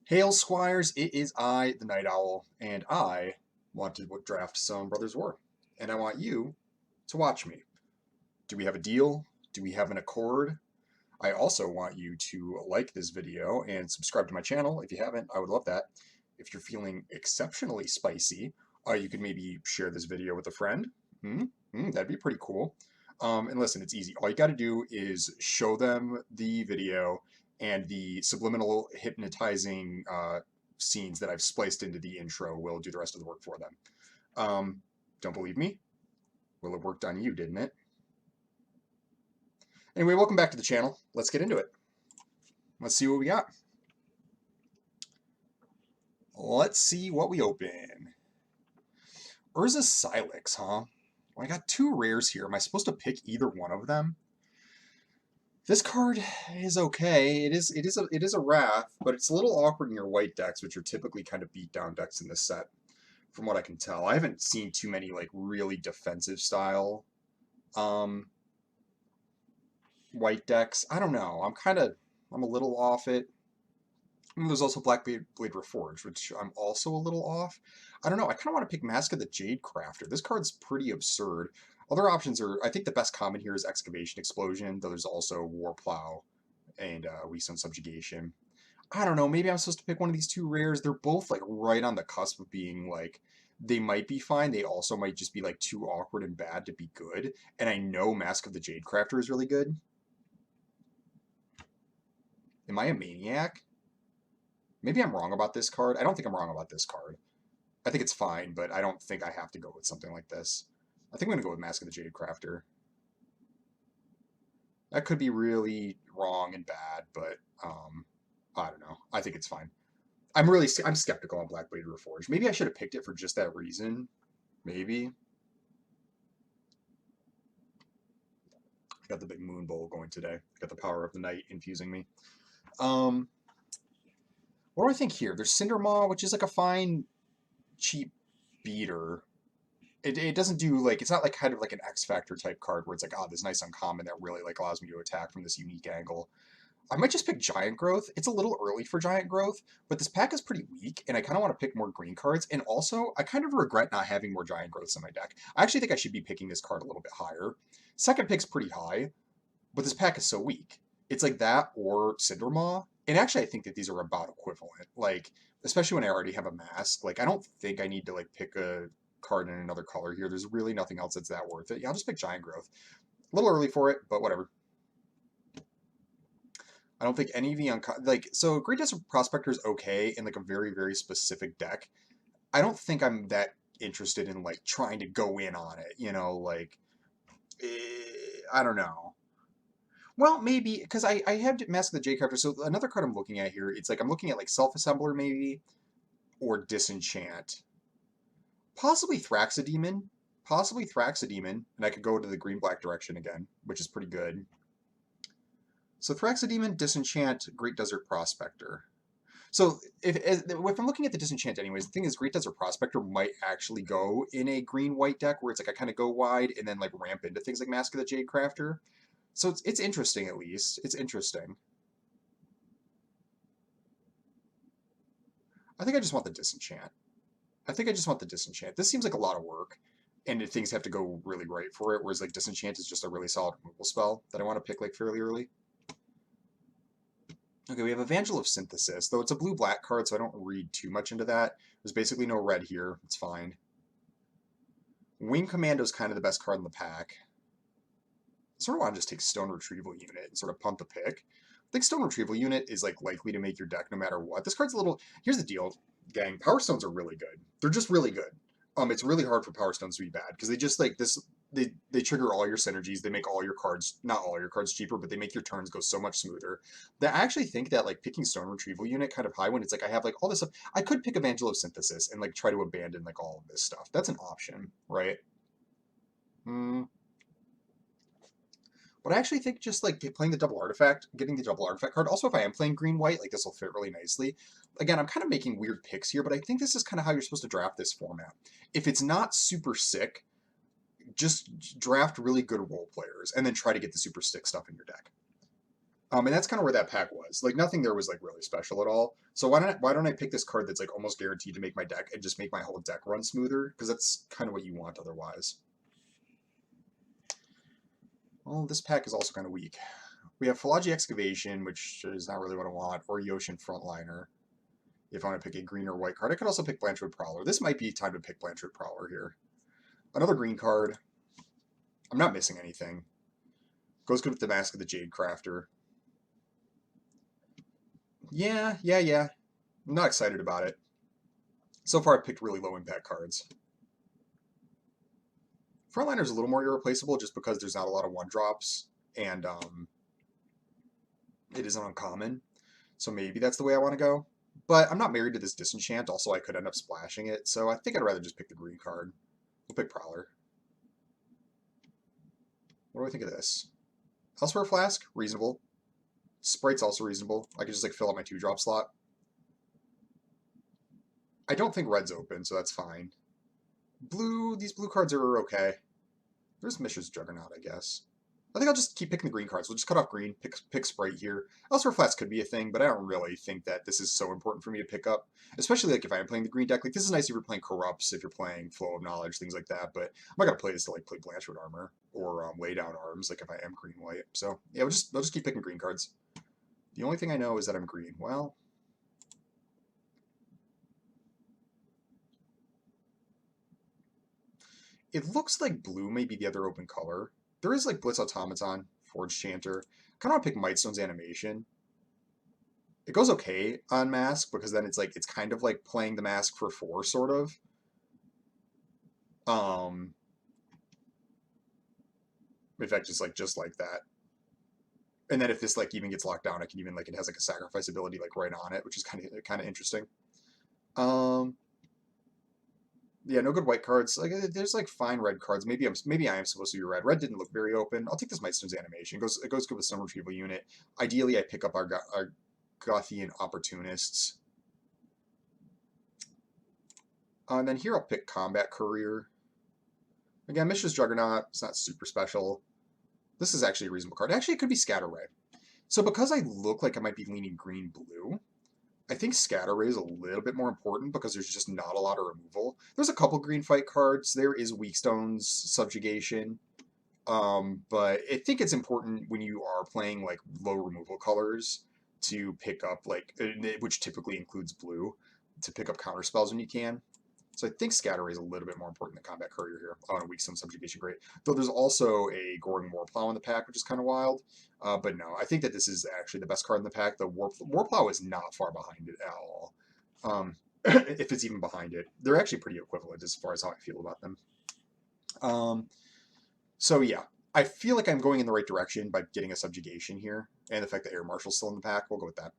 Hail Squires, it is I, the Night Owl, and I want to draft some Brothers War. And I want you to watch me. Do we have a deal? Do we have an accord? I also want you to like this video and subscribe to my channel. If you haven't, I would love that. If you're feeling exceptionally spicy, you could maybe share this video with a friend. That'd be pretty cool. And listen, it's easy. All you got to do is show them the video and the subliminal hypnotizing scenes that I've spliced into the intro will do the rest of the work for them. Don't believe me? Well, it worked on you, didn't it? Anyway, welcome back to the channel. Let's get into it. Let's see what we got. Let's see what we open. Urza Silex, huh? Well, I got two rares here. Am I supposed to pick either one of them? This card is okay. It is a Wrath, but it's a little awkward in your white decks, which are typically kind of beat down decks in this set, from what I can tell. I haven't seen too many like really defensive style white decks. I don't know. I'm a little off it. And there's also Blackblade Reforged, which I'm also a little off. I don't know. I kind of want to pick Mask of the Jade Crafter. This card's pretty absurd. Other options are, I think the best common here is Excavation Explosion, though there's also War Plow and Weakstone Subjugation. I don't know. Maybe I'm supposed to pick one of these two rares. They're both like right on the cusp of being like, they might be fine. They also might just be like too awkward and bad to be good. And I know Mask of the Jade Crafter is really good. Am I a maniac? Maybe I'm wrong about this card. I don't think I'm wrong about this card. I think it's fine, but I don't think I have to go with something like this. I think I'm going to go with Mask of the Jade Crafter. That could be really wrong and bad, but I don't know. I think it's fine. I'm skeptical on Blackblade Reforged. Maybe I should have picked it for just that reason. Maybe. I got the big moon bowl going today. Got the power of the night infusing me. What do I think here? There's Cindermaw, which is like a fine, cheap beater. It doesn't do like, it's not like kind of like an X Factor type card where it's like, oh, this nice uncommon that really like allows me to attack from this unique angle. I might just pick Giant Growth. It's a little early for Giant Growth, but this pack is pretty weak, and I kind of want to pick more green cards. And also, I kind of regret not having more Giant Growths in my deck. I actually think I should be picking this card a little bit higher. Second pick's pretty high, but this pack is so weak. It's like that or Cindermaw. And actually, I think that these are about equivalent. Like, especially when I already have a mask. Like, I don't think I need to like pick a card in another color here. There's really nothing else that's that worth it. Yeah, I'll just pick Giant Growth. A little early for it, but whatever. I don't think any of the like, so Great Desert Prospector is okay in like a very, very specific deck. I don't think I'm that interested in like trying to go in on it, like, I don't know. Well, maybe, because I have Mask of the J Crafter, so another card I'm looking at here, it's like I'm looking at like Self-Assembler maybe, or Disenchant. Possibly Thraxodemon. Possibly Thraxodemon, and I could go to the green-black direction again, which is pretty good. So Thraxodemon, Disenchant, Great Desert Prospector. So if I'm looking at the Disenchant anyways, the thing is Great Desert Prospector might actually go in a green-white deck where it's like I kind of go wide and then like ramp into things like Mask of the Jade Crafter. So it's interesting at least. It's interesting. I think I just want the Disenchant. I think I just want the Disenchant. This seems like a lot of work, and things have to go really right for it, whereas like Disenchant is just a really solid removal spell that I want to pick like fairly early. Okay, we have Evangel of Synthesis, though it's a blue-black card, so I don't read too much into that. There's basically no red here. It's fine. Wing Commando is kind of the best card in the pack. I sort of want to just take Stone Retrieval Unit and sort of punt the pick. I think Stone Retrieval Unit is like likely to make your deck no matter what. This card's a little... Here's the deal, gang. Power Stones are really good. They're just really good. It's really hard for Power Stones to be bad because they just like this... They trigger all your synergies. They make all your cards, not all your cards cheaper, but they make your turns go so much smoother. That I actually think that like picking Stone Retrieval Unit kind of high when it's like I have like all this stuff. I could pick Evangel of Synthesis and like try to abandon like all of this stuff. That's an option, right? But I actually think just like playing the double artifact, getting the double artifact card. Also, if I am playing green-white, like this will fit really nicely. Again, I'm kind of making weird picks here, but I think this is kind of how you're supposed to draft this format. If it's not super sick, just draft really good role players and then try to get the super stick stuff in your deck. And that's kind of where that pack was. Like nothing there was like really special at all. So why don't I pick this card that's like almost guaranteed to make my deck and just make my whole deck run smoother? Because that's kind of what you want otherwise. Well, this pack is also kind of weak. We have Philology Excavation, which is not really what I want, or Yotian Frontliner. If I want to pick a green or white card, I could also pick Blanchwood Prowler. This might be time to pick Blanchwood Prowler here. Another green card. I'm not missing anything. Goes good with the Mask of the Jade Crafter. Yeah. I'm not excited about it. So far, I've picked really low impact cards. Frontliner's a little more irreplaceable just because there's not a lot of one drops, and it isn't uncommon. So maybe that's the way I want to go. But I'm not married to this Disenchant. Also, I could end up splashing it, so I think I'd rather just pick the green card. We'll pick Prowler. What do I think of this? Elsewhere Flask, reasonable. Sprite's also reasonable. I could just like fill up my 2-drop slot. I don't think red's open, so that's fine. Blue, these blue cards are okay. There's Mishra's Juggernaut, I guess. I think I'll just keep picking the green cards. We'll just cut off green, pick Sprite here. Elsewhere Flats could be a thing, but I don't really think that this is so important for me to pick up. Especially like if I am playing the green deck. Like this is nice if you're playing Corrupts, if you're playing Flow of Knowledge, things like that. But I'm not gonna play this to like play Blanchwood Armor or Lay Down Arms, like if I am green white. So yeah, we'll just keep picking green cards. The only thing I know is that I'm green. Well, it looks like blue may be the other open color. There is like Blitz Automaton, Forge Chanter. Kind of want to pick Mightstone's Animation. It goes okay on Mask because then it's like it's kind of like playing the Mask for 4 sort of. In fact, just like that. And then if this like even gets locked down, I can even like it has like a sacrifice ability like right on it, which is kind of interesting. Yeah, no good white cards. Like there's like fine red cards. Maybe I am supposed to be red. Red didn't look very open. I'll take this Mightstone's Animation. It goes good with Stone Retrieval Unit. Ideally, I pick up our Gothian Opportunists. And then here I'll pick Combat Courier. Again, Mishra's Juggernaut. It's not super special. This is actually a reasonable card. Actually, it could be Scatter Ray. So because I look like I might be leaning green-blue, I think Scatter Ray is a little bit more important because there's just not a lot of removal. There's a couple green fight cards. There is Weakstone's Subjugation. But I think it's important when you are playing like low removal colors to pick up like, which typically includes blue, to pick up counter spells when you can. So I think Scatter Ray is a little bit more important than Combat Courier here. Oh, and Weakstone Subjugation, great. Though there's also a Goring Warplow in the pack, which is kind of wild. But no, I think that this is actually the best card in the pack. The Warplow is not far behind it at all. If it's even behind it. They're actually pretty equivalent as far as how I feel about them. So yeah, I feel like I'm going in the right direction by getting a Subjugation here. And the fact that Air Marshal's still in the pack, we'll go with that.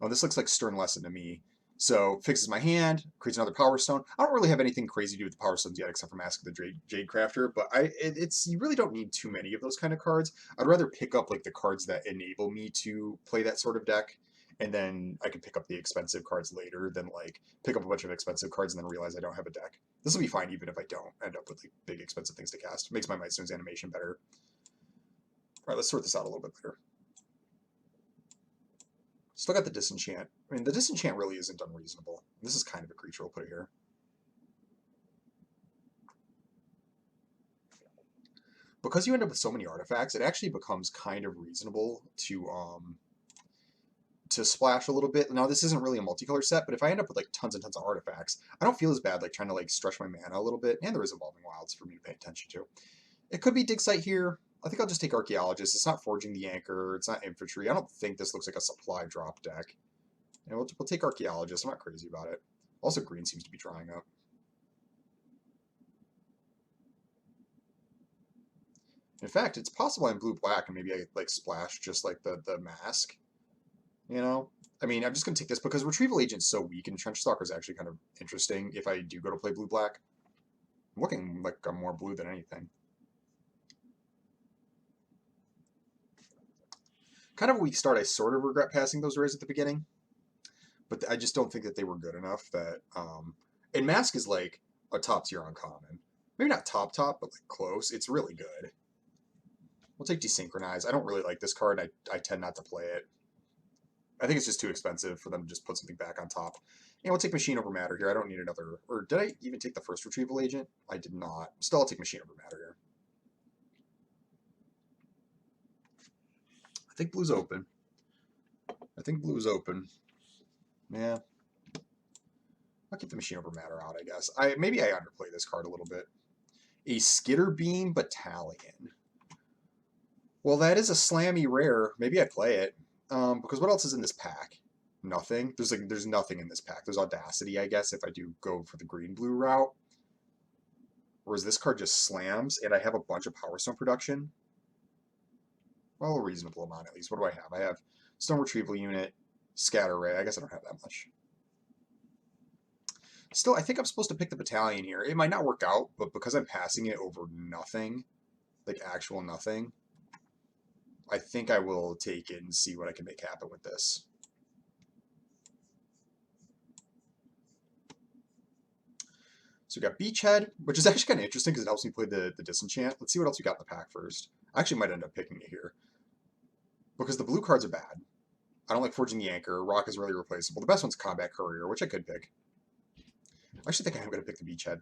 Oh, this looks like Stern Lesson to me. So fixes my hand, creates another Power Stone. I don't really have anything crazy to do with the Power Stones yet, except for Mask of the Jade Crafter. But it's you really don't need too many of those kind of cards. I'd rather pick up like the cards that enable me to play that sort of deck, and then I can pick up the expensive cards later than like pick up a bunch of expensive cards and then realize I don't have a deck. This will be fine even if I don't end up with like big expensive things to cast. Makes my Mightstone's Animation better. All right, let's sort this out a little bit better. Still got the Disenchant. I mean, the Disenchant really isn't unreasonable. This is kind of a creature we'll put here. Because you end up with so many artifacts, it actually becomes kind of reasonable to splash a little bit. Now, this isn't really a multicolor set, but if I end up with like tons and tons of artifacts, I don't feel as bad like trying to like stretch my mana a little bit. And there is Evolving Wilds for me to pay attention to. It could be Dig Site here. I think I'll just take Archaeologist. It's not Forging the Anchor. It's not Infantry. I don't think this looks like a supply drop deck. And we'll take Archaeologist. I'm not crazy about it. Also, green seems to be drying up. In fact, it's possible I'm blue-black and maybe I like splash just like the mask. You know? I mean, I'm just going to take this because Retrieval Agent's so weak and Trenchstalker is actually kind of interesting if I do go to play blue-black. I'm looking like I'm more blue than anything. Kind of a weak start. I sort of regret passing those rays at the beginning. But I just don't think that they were good enough that... and Mask is like a top-tier uncommon. Maybe not top, but like close. It's really good. We'll take Desynchronize. I don't really like this card. I tend not to play it. I think it's just too expensive for them to just put something back on top. And we'll take Machine over Matter here. I don't need another... Or did I even take the first Retrieval Agent? I did not. Still, I'll take Machine over Matter here. I think blue's open. Yeah. I'll keep the Machine over Matter out, I guess. Maybe I underplay this card a little bit. A Skitterbeam Battalion. Well, that is a slammy rare. Maybe I play it. Because what else is in this pack? Nothing. There's nothing in this pack. There's Audacity, I guess, if I do go for the green-blue route. Whereas this card just slams, and I have a bunch of Power Stone production. Well, a reasonable amount, at least. What do I have? I have Stone Retrieval Unit, Scatter Ray. I guess I don't have that much. Still, I think I'm supposed to pick the Battalion here. It might not work out, but because I'm passing it over nothing, like actual nothing, I think I will take it and see what I can make happen with this. So we got Beachhead, which is actually kind of interesting because it helps me play the Disenchant. Let's see what else we got in the pack first. I actually might end up picking it here. Because the blue cards are bad. I don't like Forging the Anchor. Rock is really replaceable. The best one's Combat Courier, which I could pick. I actually think I'm going to pick the Beachhead.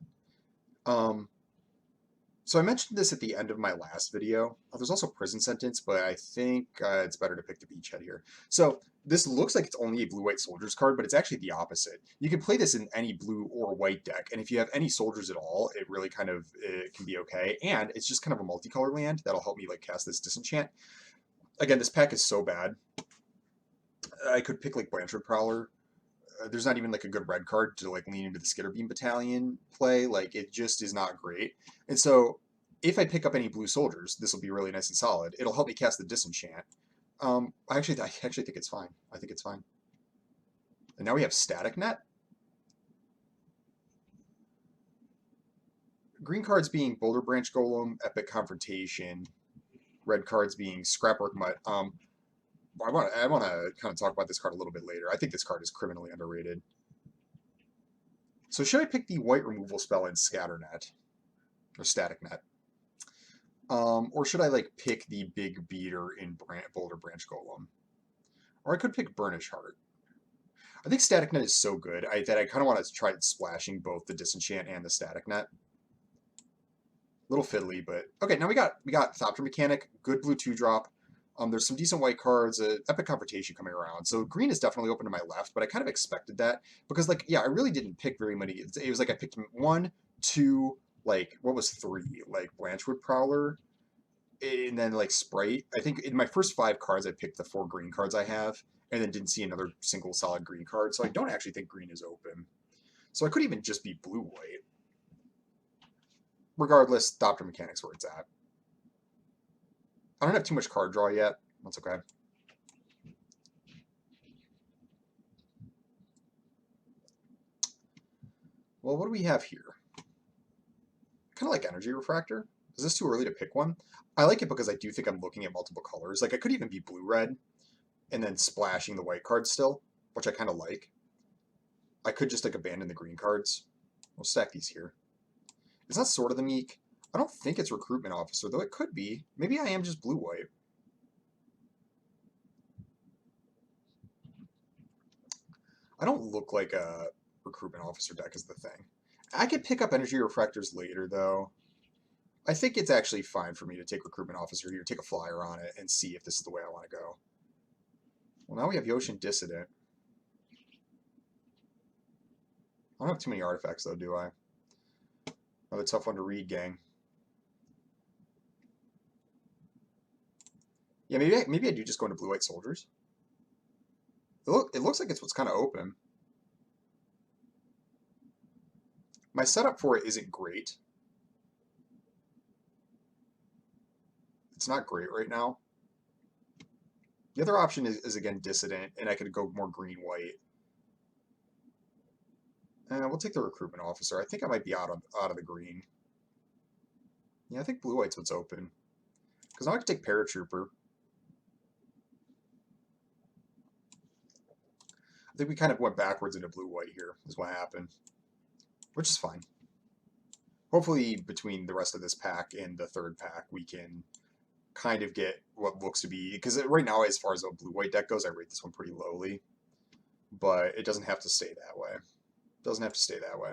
So I mentioned this at the end of my last video. There's also Prison Sentence, but I think it's better to pick the Beachhead here. So this looks like it's only a blue-white soldiers card, but it's actually the opposite. You can play this in any blue or white deck, and if you have any soldiers at all, it really kind of can be okay. And it's just kind of a multicolor land that'll help me like cast this Disenchant. Again, this pack is so bad. I could pick like Blanchard Prowler. There's not even like a good red card to like lean into the Skitterbeam Battalion play. Like it just is not great. And so if I pick up any blue soldiers, this will be really nice and solid. It'll help me cast the Disenchant. I actually think it's fine. I think it's fine. And now we have Static Net. Green cards being Boulder Branch Golem, Epic Confrontation. Red cards being Scrapwork Mutt. I want to kind of talk about this card a little bit later. I think this card is criminally underrated. So should I pick the white removal spell in Scatter Net? Or Static Net? Or should I like pick the big beater in Boulder Branch Golem? Or I could pick Burnish Heart. I think Static Net is so good that I kind of want to try splashing both the Disenchant and the Static Net. Little fiddly, but okay. Now we got Thopter Mechanic, good blue 2-drop. There's some decent white cards, Epic Confrontation coming around. So green is definitely open to my left, but I kind of expected that because, like, yeah, I really didn't pick very many. It was like I picked 1, 2, like, what was 3? Like Blanchwood Prowler, and then like Sprite. I think in my first 5 cards, I picked the 4 green cards I have, and then didn't see another single solid green card. So I don't actually think green is open. So I could even just be blue-white. Regardless, Thopter Mechanic's where it's at. I don't have too much card draw yet. That's okay. Well, what do we have here? Kind of like Energy Refractor. Is this too early to pick one? I like it because I do think I'm looking at multiple colors. Like, I could even be blue-red and then splashing the white cards still, which I kind of like. I could just, like, abandon the green cards. We'll stack these here. It's not Sword of the Meek. I don't think it's Recruitment Officer, though it could be. Maybe I am just blue-white. I don't look like a Recruitment Officer deck is the thing. I could pick up Energy Refractors later, though. I think it's actually fine for me to take Recruitment Officer here, take a flyer on it, and see if this is the way I want to go. Well, now we have Yotian Dissident. I don't have too many artifacts, though, do I? Another tough one to read, gang. Yeah, maybe I do just go into Blue-White Soldiers. It looks like it's what's kind of open. My setup for it isn't great. It's not great right now. The other option is again, Dissident, and I could go more green-white. We'll take the Recruitment Officer. I think I might be out of the green. Yeah, I think blue-white's what's open. Because now I can take Paratrooper. I think we kind of went backwards into blue-white here, is what happened. Which is fine. Hopefully, between the rest of this pack and the third pack, we can kind of get what looks to be, because right now, as far as a blue-white deck goes, I rate this one pretty lowly, but it doesn't have to stay that way. It doesn't have to stay that way.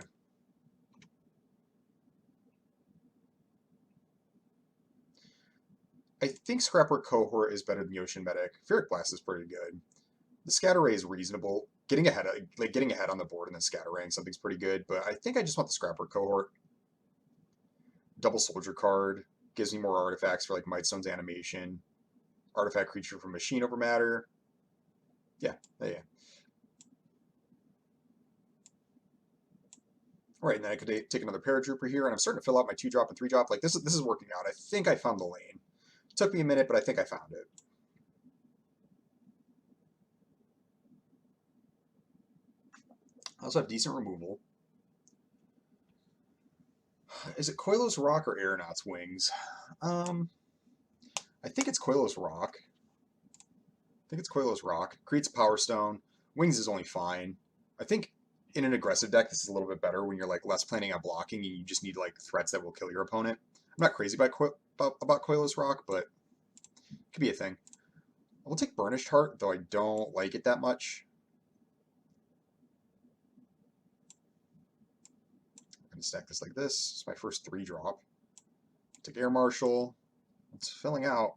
I think Scrapper Cohort is better than Yotian Medic. Ferric Blast is pretty good. The Scatter Ray is reasonable. Getting ahead, getting ahead on the board and then scattering something's pretty good. But I think I just want the Scrapper Cohort. Double Soldier card gives me more artifacts for like Mightstone's animation. Artifact creature from Machine over Matter. Yeah. All right, and then I could take another Paratrooper here, and I'm starting to fill out my 2-drop and 3-drop. Like this is working out. I think I found the lane. It took me a minute, but I think I found it. I also have decent removal. Is it Koilos Rock or Aeronaut's Wings? I think it's Koilos Rock. Creates a Power Stone. Wings is only fine. I think in an aggressive deck, this is a little bit better when you're like less planning on blocking and you just need like threats that will kill your opponent. I'm not crazy about Koilos Rock, but it could be a thing. I will take Burnished Heart, though I don't like it that much. I'm going to stack this like this. It's my first 3-drop. Take Air Marshal. It's filling out.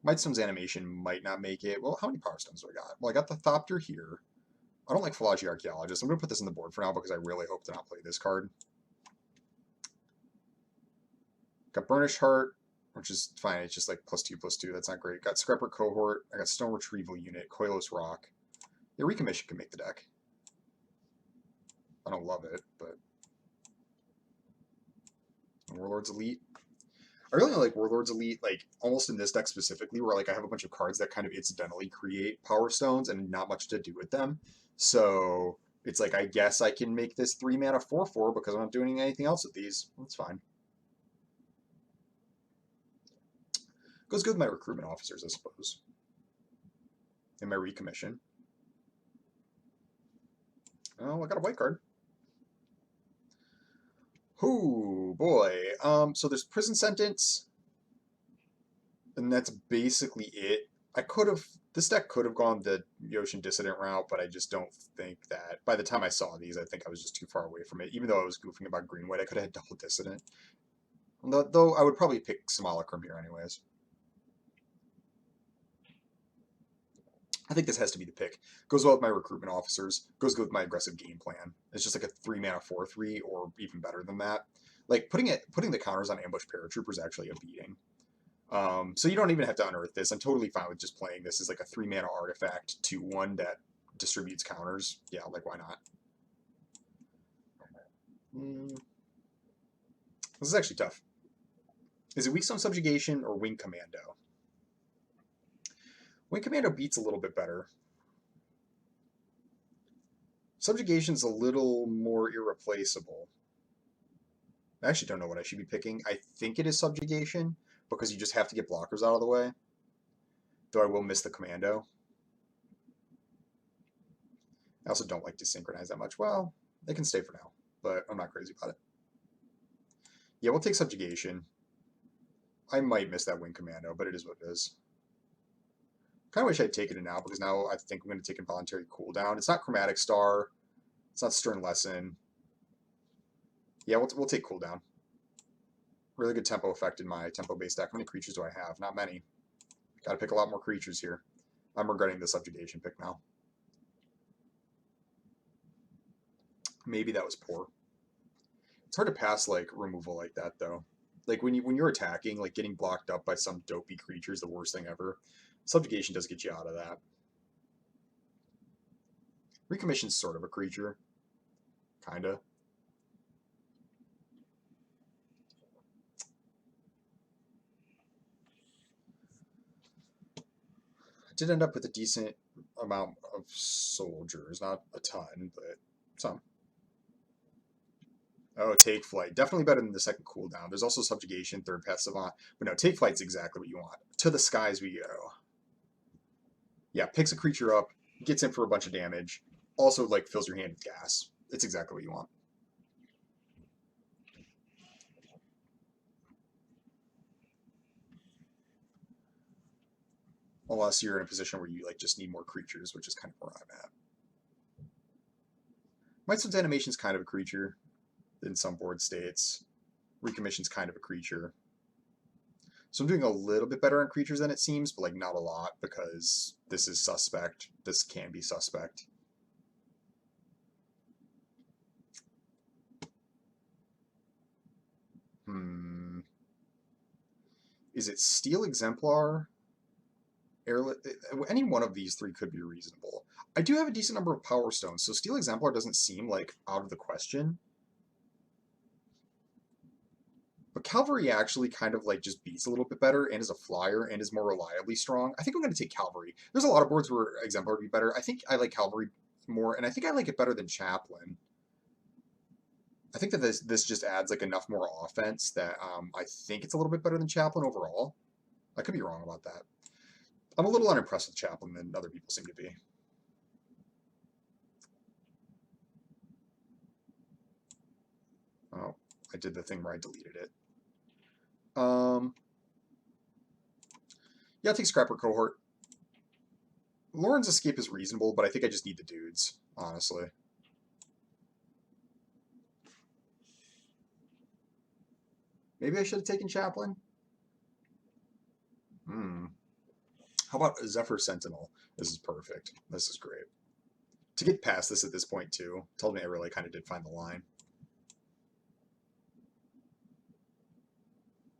Mightstone's animation might not make it. Well, how many Power Stones do I got? Well, I got the Thopter here. I don't like Philology Archaeologist. I'm going to put this in the board for now because I really hope to not play this card. Got Burnished Heart, which is fine. It's just like +2/+2. That's not great. Got Scrapper Cohort. I got Stone Retrieval Unit, Koilos Rock. Yeah, Recommission can make the deck. I don't love it, but Warlords Elite. I really like Warlords Elite, like almost in this deck specifically, where like I have a bunch of cards that kind of incidentally create Power Stones and not much to do with them. So it's like I guess I can make this 3-mana 4/4 because I'm not doing anything else with these. That's fine. Goes good with my recruitment officers, I suppose. And my recommission. Oh, I got a white card. Ooh, boy. So there's prison sentence, and that's basically it. This deck could have gone the Yotian Dissident route, but I just don't think that. By the time I saw these, I think I was just too far away from it. Even though I was goofing about green white, I could have had double Dissident. Though I would probably pick Simulacrum here anyways. I think this has to be the pick. Goes well with my recruitment officers. Goes good with my aggressive game plan. It's just like a 3-mana 4/3, or even better than that. Like putting the counters on Ambush Paratrooper is actually a beating. So you don't even have to unearth this. I'm totally fine with just playing this as like a 3-mana artifact 2/1 that distributes counters. Yeah, like why not? This is actually tough. Is it Weak Stone Subjugation or Wing Commando? Wing Commando beats a little bit better. Subjugation's a little more irreplaceable. I actually don't know what I should be picking. I think it is Subjugation, because you just have to get blockers out of the way. Though I will miss the Commando. I also don't like Desynchronize that much. Well, they can stay for now, but I'm not crazy about it. Yeah, we'll take Subjugation. I might miss that Wing Commando, but it is what it is. Kind of wish I'd taken it now, because now I think I'm going to take Involuntary Cooldown. It's not Chromatic Star. It's not Stern Lesson. Yeah, we'll take Cooldown. Really good tempo effect in my tempo-based deck. How many creatures do I have? Not many. Got to pick a lot more creatures here. I'm regretting the Subjugation pick now. Maybe that was poor. It's hard to pass like removal like that though. Like when you're attacking, like getting blocked up by some dopey creature is the worst thing ever. Subjugation does get you out of that. Recommission's sort of a creature. Kinda. I did end up with a decent amount of soldiers. Not a ton, but some. Oh, Take Flight. Definitely better than the second cooldown. There's also Subjugation, third Path Savant. But no, Take Flight's exactly what you want. To the skies we go. Yeah, picks a creature up, gets in for a bunch of damage. Also, like, fills your hand with gas. It's exactly what you want. Unless you're in a position where you like just need more creatures, which is kind of where I'm at. Mightstone's animation's kind of a creature in some board states. Recommission's kind of a creature. So I'm doing a little bit better on creatures than it seems, but like not a lot because this is suspect. This can be suspect. Is it Steel Exemplar? Any one of these three could be reasonable. I do have a decent number of Power Stones, so Steel Exemplar doesn't seem like out of the question. But Cavalry actually kind of like just beats a little bit better and is a flyer and is more reliably strong. I think I'm going to take Cavalry. There's a lot of boards where Exemplar would be better. I think I like Cavalry more, and I think I like it better than Chaplain. I think that this just adds like enough more offense that I think it's a little bit better than Chaplain overall. I could be wrong about that. I'm a little unimpressed with Chaplain than other people seem to be. Oh, I did the thing where I deleted it. Yeah, I'll take Scrapper Cohort. Lauren's Escape is reasonable, but I think I just need the dudes, honestly. Maybe I should have taken Chaplain? How about Zephyr Sentinel? This is perfect. This is great. To get past this at this point, too, told me I really kind of did find the line.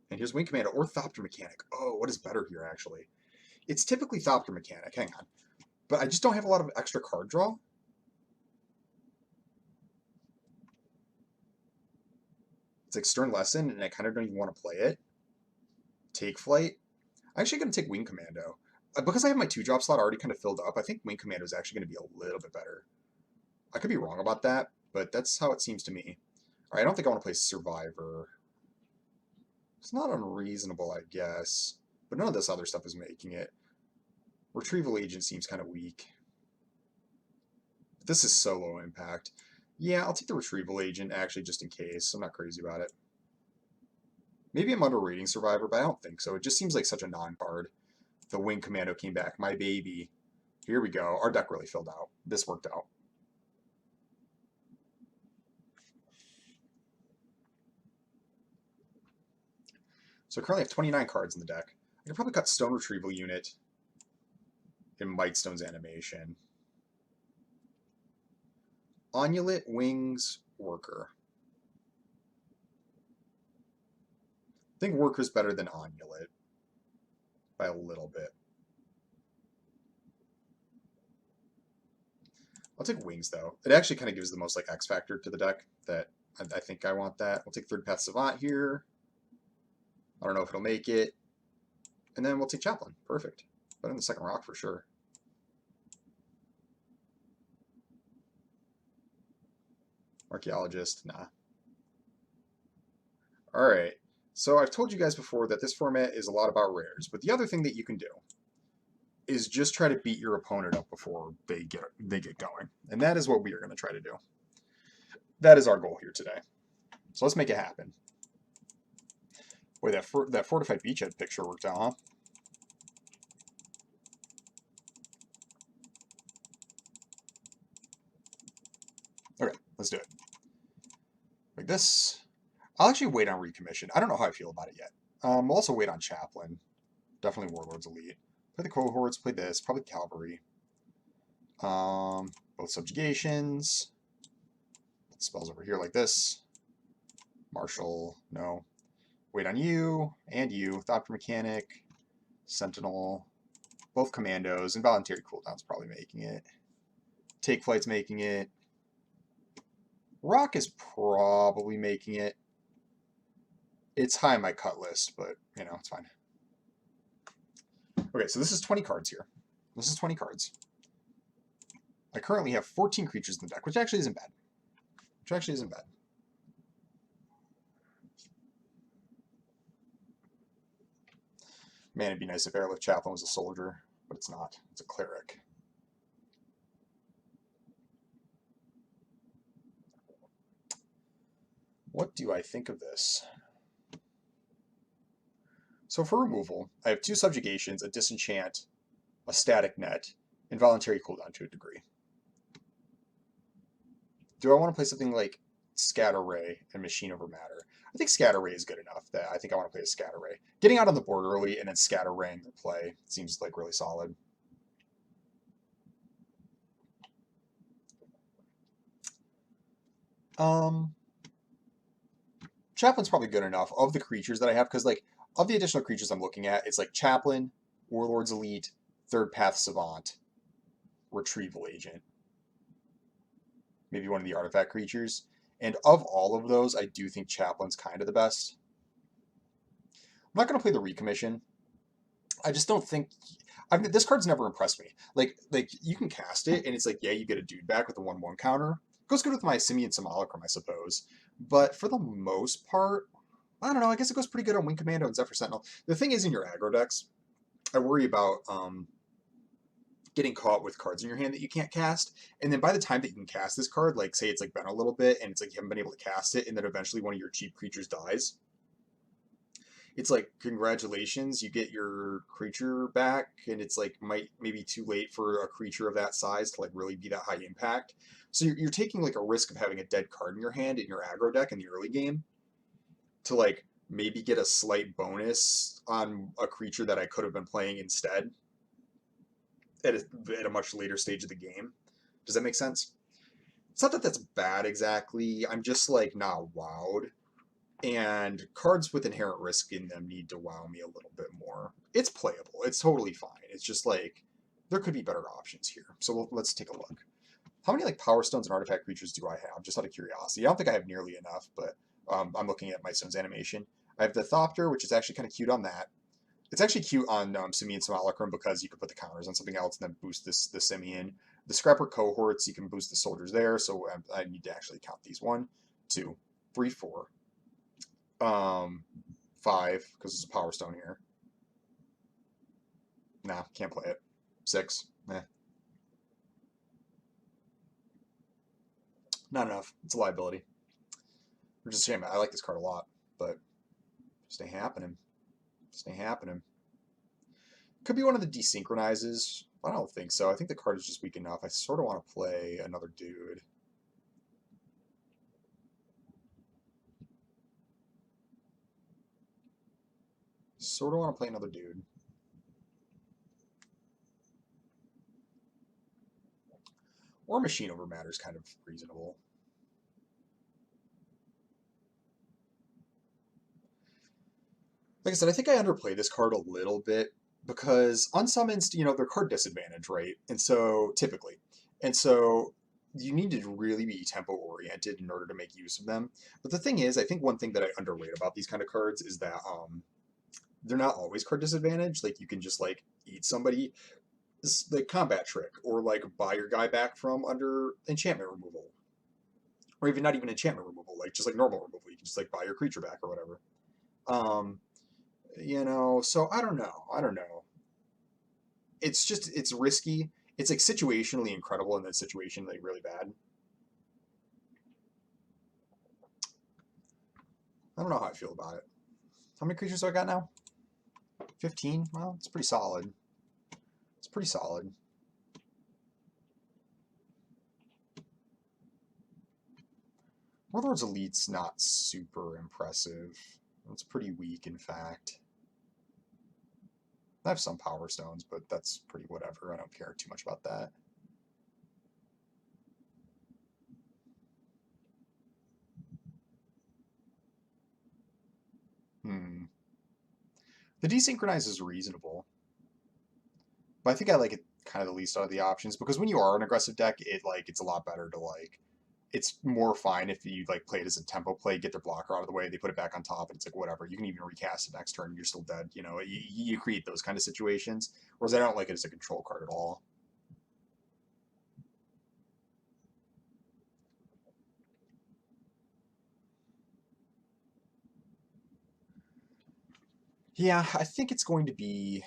And here's Wing Commando or Thopter Mechanic. Oh, what is better here, actually? It's typically Thopter Mechanic. Hang on. But I just don't have a lot of extra card draw. It's like Stern Lesson, and I kind of don't even want to play it. Take Flight. I'm actually going to take Wing Commando. Because I have my 2-drop slot already kind of filled up, I think Wing Commando is actually going to be a little bit better. I could be wrong about that, but that's how it seems to me. All right, I don't think I want to play Survivor. It's not unreasonable, I guess. But none of this other stuff is making it. Retrieval Agent seems kind of weak. This is so low impact. Yeah, I'll take the Retrieval Agent, actually, just in case. I'm not crazy about it. Maybe I'm underrating Survivor, but I don't think so. It just seems like such a non-card. The Wing Commando came back. My baby. Here we go. Our deck really filled out. This worked out. So I currently have 29 cards in the deck. I can probably cut Stone Retrieval Unit in Mightstone's animation. Onulet, Wings, Worker. I think Worker's better than Onulet by a little bit. I'll take Wings, though. It actually kind of gives the most like X factor to the deck that I think I want that. We'll take Third Path Savant here. I don't know if it'll make it. And then we'll take Chaplain. Perfect. Better than the second rock for sure. Archaeologist, nah. All right. So I've told you guys before that this format is a lot about rares, but the other thing that you can do is just try to beat your opponent up before they get going. And that is what we are going to try to do. That is our goal here today. So let's make it happen. Boy, that fortified beachhead picture worked out, huh? Okay, let's do it. Like this. I'll actually wait on Recommission. I don't know how I feel about it yet. We'll also wait on Chaplain. Definitely Warlord's Elite. Play the Cohorts, play this, probably Cavalry. Both Subjugations. Put spells over here like this. Marshal, no. Wait on you, and you. Thopter Mechanic, Sentinel. Both Commandos. Involuntary Cooldown's probably making it. Take Flight's making it. Rock is probably making it. It's high on my cut list, but, you know, it's fine. Okay, so this is 20 cards here. This is 20 cards. I currently have 14 creatures in the deck, which actually isn't bad. Man, it'd be nice if Airlift Chaplain was a soldier, but it's not. It's a cleric. What do I think of this? So for removal, I have 2 Subjugations, a Disenchant, a static net, involuntary cooldown to a degree. Do I want to play something like Scatter Ray and Machine Over Matter? I think Scatter Ray is good enough that I think I want to play a Scatter Ray. Getting out on the board early and then Scatter Raying the play seems like really solid. Chaplain's probably good enough of the creatures that I have, because like of the additional creatures I'm looking at, it's like Chaplain, Warlord's Elite, Third Path Savant, Retrieval Agent, maybe one of the artifact creatures. And of all of those, I do think Chaplain's kind of the best. I'm not going to play the Recommission. I just don't think. I mean, this card's never impressed me. Like you can cast it, and it's like, yeah, you get a dude back with a 1/1 counter. Goes good with my Simian Simulacrum, I suppose. But for the most part, I don't know. I guess it goes pretty good on Wing Commando and Zephyr Sentinel. The thing is, in your aggro decks, I worry about getting caught with cards in your hand that you can't cast. And then by the time that you can cast this card, like say it's like been a little bit, and it's like you haven't been able to cast it, and then eventually one of your cheap creatures dies. It's like, congratulations, you get your creature back, and it's like maybe too late for a creature of that size to like really be that high impact. So you're taking like a risk of having a dead card in your hand in your aggro deck in the early game to like maybe get a slight bonus on a creature that I could have been playing instead at a much later stage of the game. Does that make sense? It's not that that's bad exactly. I'm just like not wowed. And cards with inherent risk in them need to wow me a little bit more. It's playable. It's totally fine. It's just like there could be better options here. So let's take a look. How many like Power Stones and artifact creatures do I have? Just out of curiosity. I don't think I have nearly enough, but I'm looking at my Stone's animation. I have the Thopter, which is actually kind of cute on that. It's actually cute on Simian Simulacrum because you can put the counters on something else and then boost the Simian. The Scrapper cohorts, you can boost the soldiers there, so I need to actually count these. 1, 2, 3, 4. 5, because it's a Power Stone here. Nah, can't play it. 6, not enough. It's a liability. Which is a shame. I like this card a lot, but just ain't happening. Just ain't happening. Could be one of the desynchronizes. I don't think so. I think the card is just weak enough. I sort of want to play another dude. Sort of want to play another dude. Or Machine Over Matter is kind of reasonable. Like I said, I think I underplay this card a little bit because unsummons, they're card disadvantage, right? And so typically, and so you need to really be tempo oriented in order to make use of them. But the thing is, I think one thing that I underrate about these kind of cards is that they're not always card disadvantage. Like you can just like eat somebody, like combat trick, or like buy your guy back from under enchantment removal, or even not even enchantment removal, like just like normal removal. You can just like buy your creature back or whatever. Um, so I don't know. I don't know. It's risky. It's like situationally incredible and then situationally really bad. I don't know how I feel about it. How many creatures do I got now? 15? Well, it's pretty solid. It's pretty solid. Warlord's Elite's not super impressive. It's pretty weak, in fact. I have some Power Stones, but that's pretty whatever. I don't care too much about that. The Desynchronize is reasonable, but I think I like it kind of the least out of the options because when you are an aggressive deck, it's a lot better to like. It's more fine if you like play it as a tempo play, get their blocker out of the way, they put it back on top, and it's like whatever. You can even recast it next turn, you're still dead. You create those kind of situations. Whereas I don't like it as a control card at all. Yeah, I think it's going to be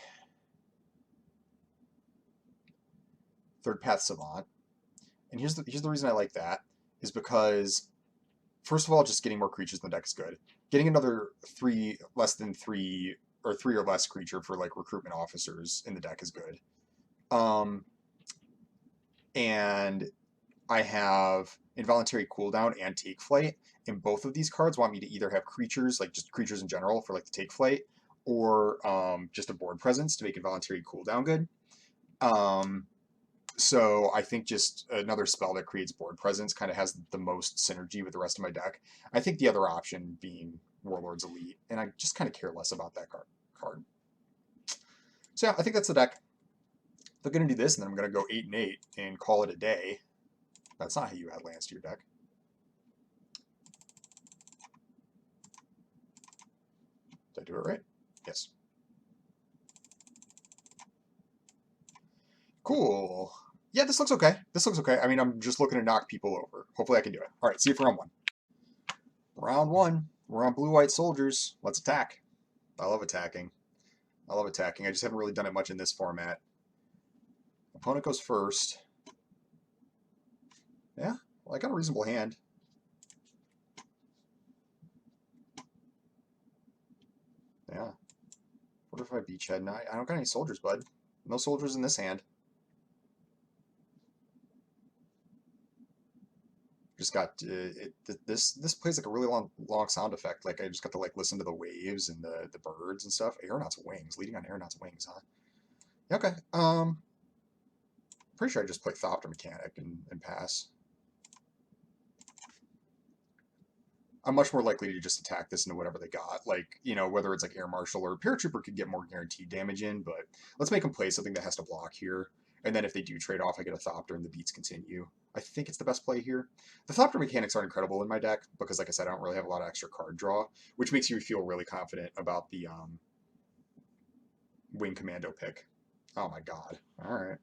Third Path Savant. And here's the reason I like that is because first of all, just getting more creatures in the deck is good. Getting another less than three or three or less creature for like recruitment officers in the deck is good. Um, and I have involuntary cooldown and take flight, and both of these cards want me to either have creatures, like just creatures in general for like the take flight, or just a board presence to make involuntary cooldown good. Um, so I think just another spell that creates board presence kind of has the most synergy with the rest of my deck. I think the other option being Warlord's Elite, and I just kind of care less about that card. So yeah, I think that's the deck. They're going to do this, and then I'm going to go 8-8 and call it a day. That's not how you add lands to your deck. Did I do it right? Yes. Cool. Yeah, this looks okay. This looks okay. I mean, I'm just looking to knock people over. Hopefully I can do it. All right, see you for round one. Round one. We're on blue-white soldiers. Let's attack. I love attacking. I love attacking. I just haven't really done it much in this format. Opponent goes first. Yeah, well, I got a reasonable hand. Yeah. What if I beachhead? No, I don't got any soldiers, bud. No soldiers in this hand. Just got this plays like a really long sound effect. Like I just got to like listen to the waves and the birds and stuff. Aeronaut's wings, leading on Aeronaut's wings, huh? Okay. Pretty sure I just play Thopter Mechanic and pass. I'm much more likely to just attack this into whatever they got. Like, you know, whether it's like Air Marshal or Paratrooper could get more guaranteed damage in, but let's make them play something that has to block here. And then if they do trade off, I get a Thopter and the beats continue. I think it's the best play here. The Thopter mechanics are incredible in my deck because, like I said, I don't really have a lot of extra card draw, which makes you feel really confident about the Wing Commando pick. Oh my god. All right.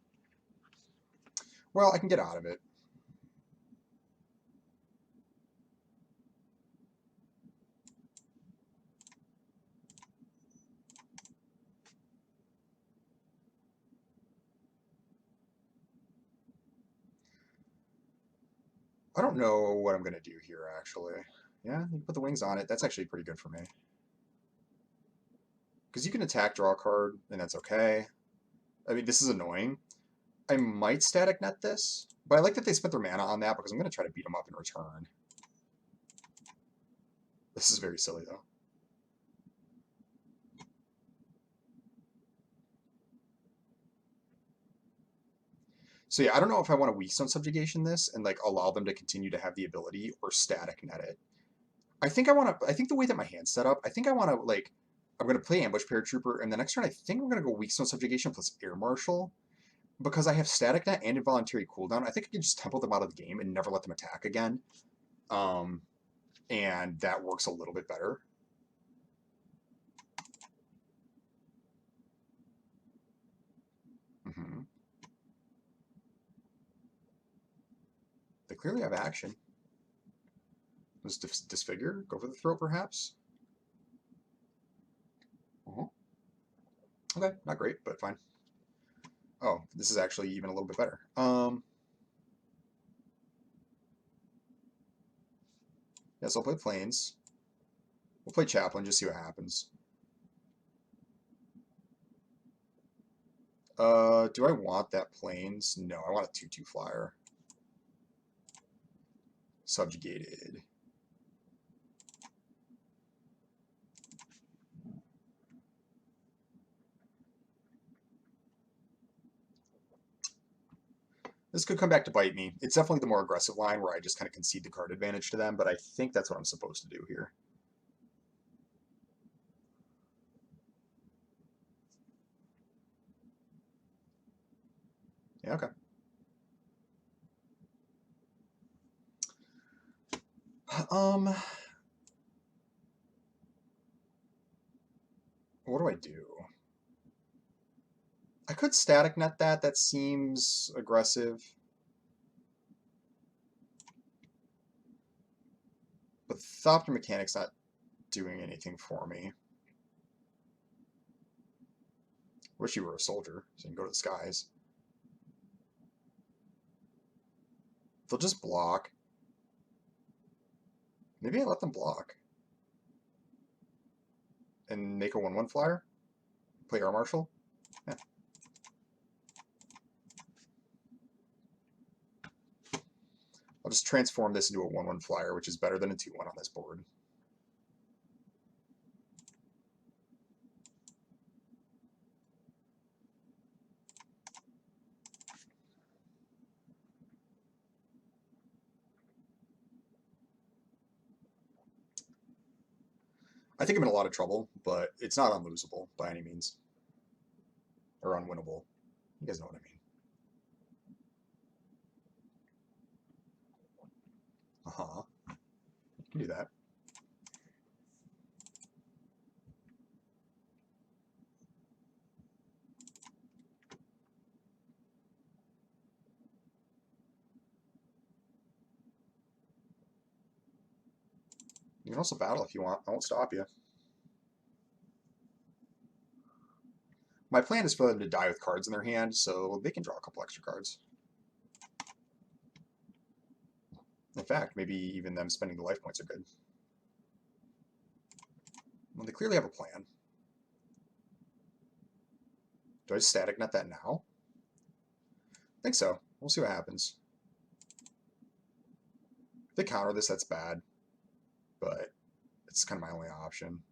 Well, I can get out of it. I don't know what I'm going to do here, actually. Yeah, you put the wings on it. That's actually pretty good for me. Because you can attack, draw a card, and that's okay. I mean, this is annoying. I might static net this, but I like that they spent their mana on that because I'm going to try to beat them up in return. This is very silly, though. So yeah, I don't know if I want to weak stone subjugation this and like allow them to continue to have the ability or static net it. I think I want to. I think the way that my hand's set up, I think I want to like. I'm going to play ambush paratrooper, and the next turn I think I'm going to go weak stone subjugation plus air marshal because I have static net and involuntary cooldown. I think I can just tempo them out of the game and never let them attack again. Um, and that works a little bit better. Mm-hmm. They clearly have action. Let's disfigure. Go for the throat, perhaps. Uh-huh. Okay, not great, but fine. Oh, this is actually even a little bit better. Yes, I'll play Plains. We'll play Chaplain, just see what happens. Do I want that Plains? No, I want a 2/2 flyer. Subjugated. This could come back to bite me. It's definitely the more aggressive line where I just kind of concede the card advantage to them, but I think that's what I'm supposed to do here. Yeah, okay. What do I do? I could static net that. That seems aggressive. But Thopter Mechanic's not doing anything for me. Wish you were a soldier, so you can go to the skies. They'll just block. Maybe I let them block. And make a 1/1 flyer? Play Air Marshal? Yeah. I'll just transform this into a 1/1 flyer, which is better than a 2/1 on this board. I think I'm in a lot of trouble, but it's not unlosable by any means. Or unwinnable. You guys know what I mean. Uh-huh. You can do that. You can also battle if you want. I won't stop you. My plan is for them to die with cards in their hand, so they can draw a couple extra cards. In fact, maybe even them spending the life points are good. Well, they clearly have a plan. Do I just static net that now? I think so. We'll see what happens. If they counter this, that's bad. But it's kind of my only option.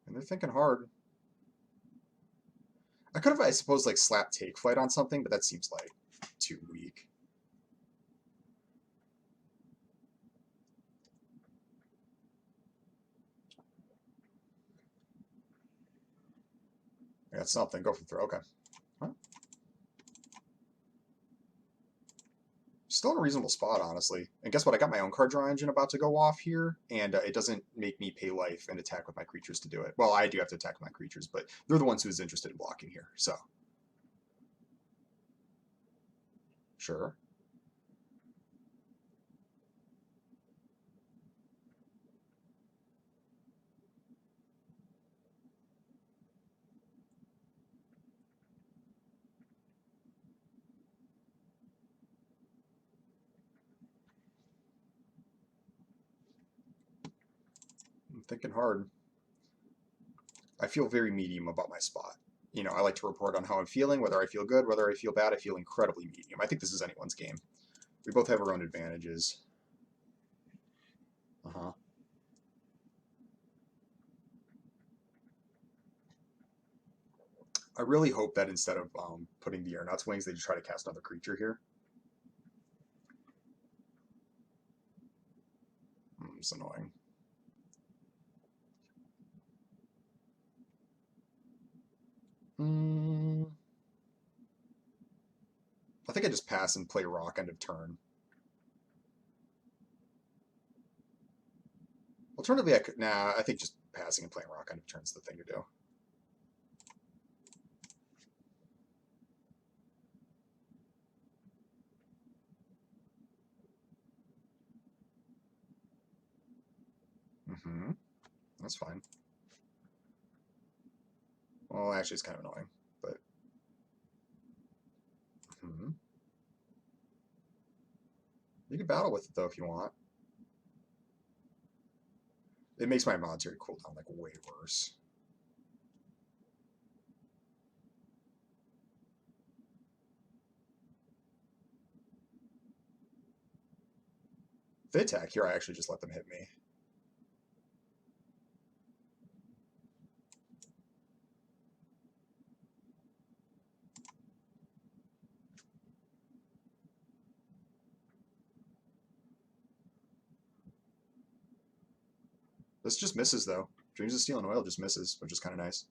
And they're thinking hard. I could have, I suppose, like slap take flight on something, but that seems like too weak. I got something. Go for the throw. Okay. Huh? Still in a reasonable spot, honestly. And guess what? I got my own card draw engine about to go off here, and it doesn't make me pay life and attack with my creatures to do it. Well, I do have to attack with my creatures, but they're the ones who's interested in blocking here. So, sure. I'm thinking hard. I feel very medium about my spot. You know, I like to report on how I'm feeling, whether I feel good, whether I feel bad. I feel incredibly medium. I think this is anyone's game. We both have our own advantages. Uh-huh. I really hope that instead of putting the Aeronaut's Wings, they just try to cast another creature here. It's annoying. I think I just pass and play Rock end of turn. Alternatively, I could. Nah, I think just passing and playing Rock end of turn is the thing to do. That's fine. Well, actually, it's kind of annoying, but. You can battle with it, though, if you want. It makes my monetary cooldown, like, way worse. If they attack here, I actually just let them hit me. This just misses, though. Dreams of Steel and Oil just misses, which is kind of nice.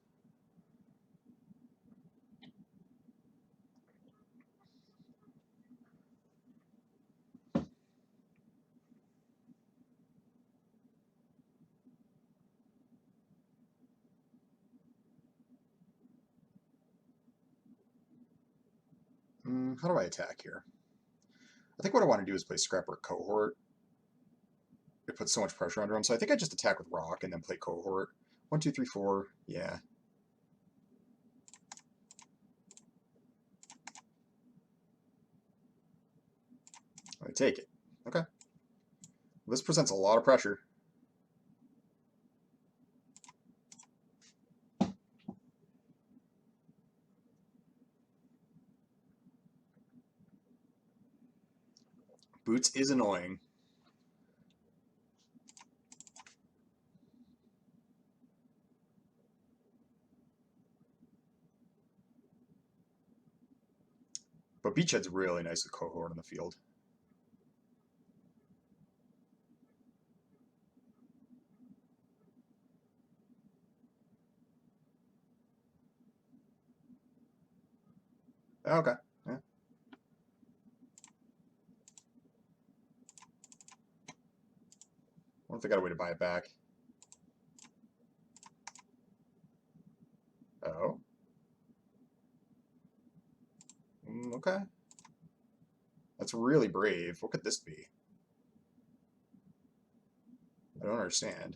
How do I attack here? I think what I want to do is play Scrapper Cohort. It puts so much pressure under him, so I think I just attack with Rock and then play Cohort. 1, 2, 3, 4. Yeah. I take it. Okay. Well, this presents a lot of pressure. Boots is annoying. But Beachhead's really nice with Cohort on the field. Okay. Yeah. I wonder if they got a way to buy it back. Oh. Okay. That's really brave. What could this be? I don't understand.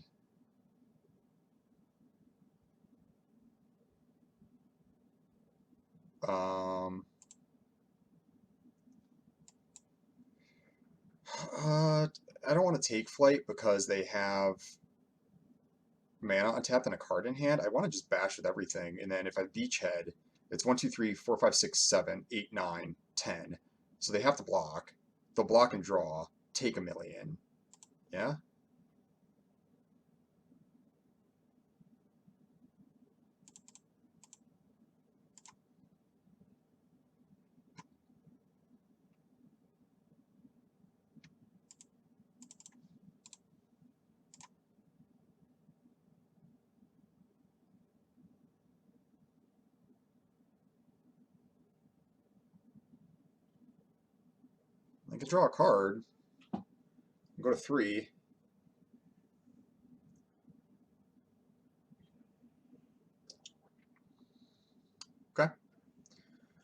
Um. I don't want to take flight because they have mana untapped and a card in hand. I want to just bash with everything, and then if I beachhead, it's 1, 2, 3, 4, 5, 6, 7, 8, 9, 10. So they have to block. They'll block and draw. Take a million. Yeah. I can draw a card. Go to 3. Okay.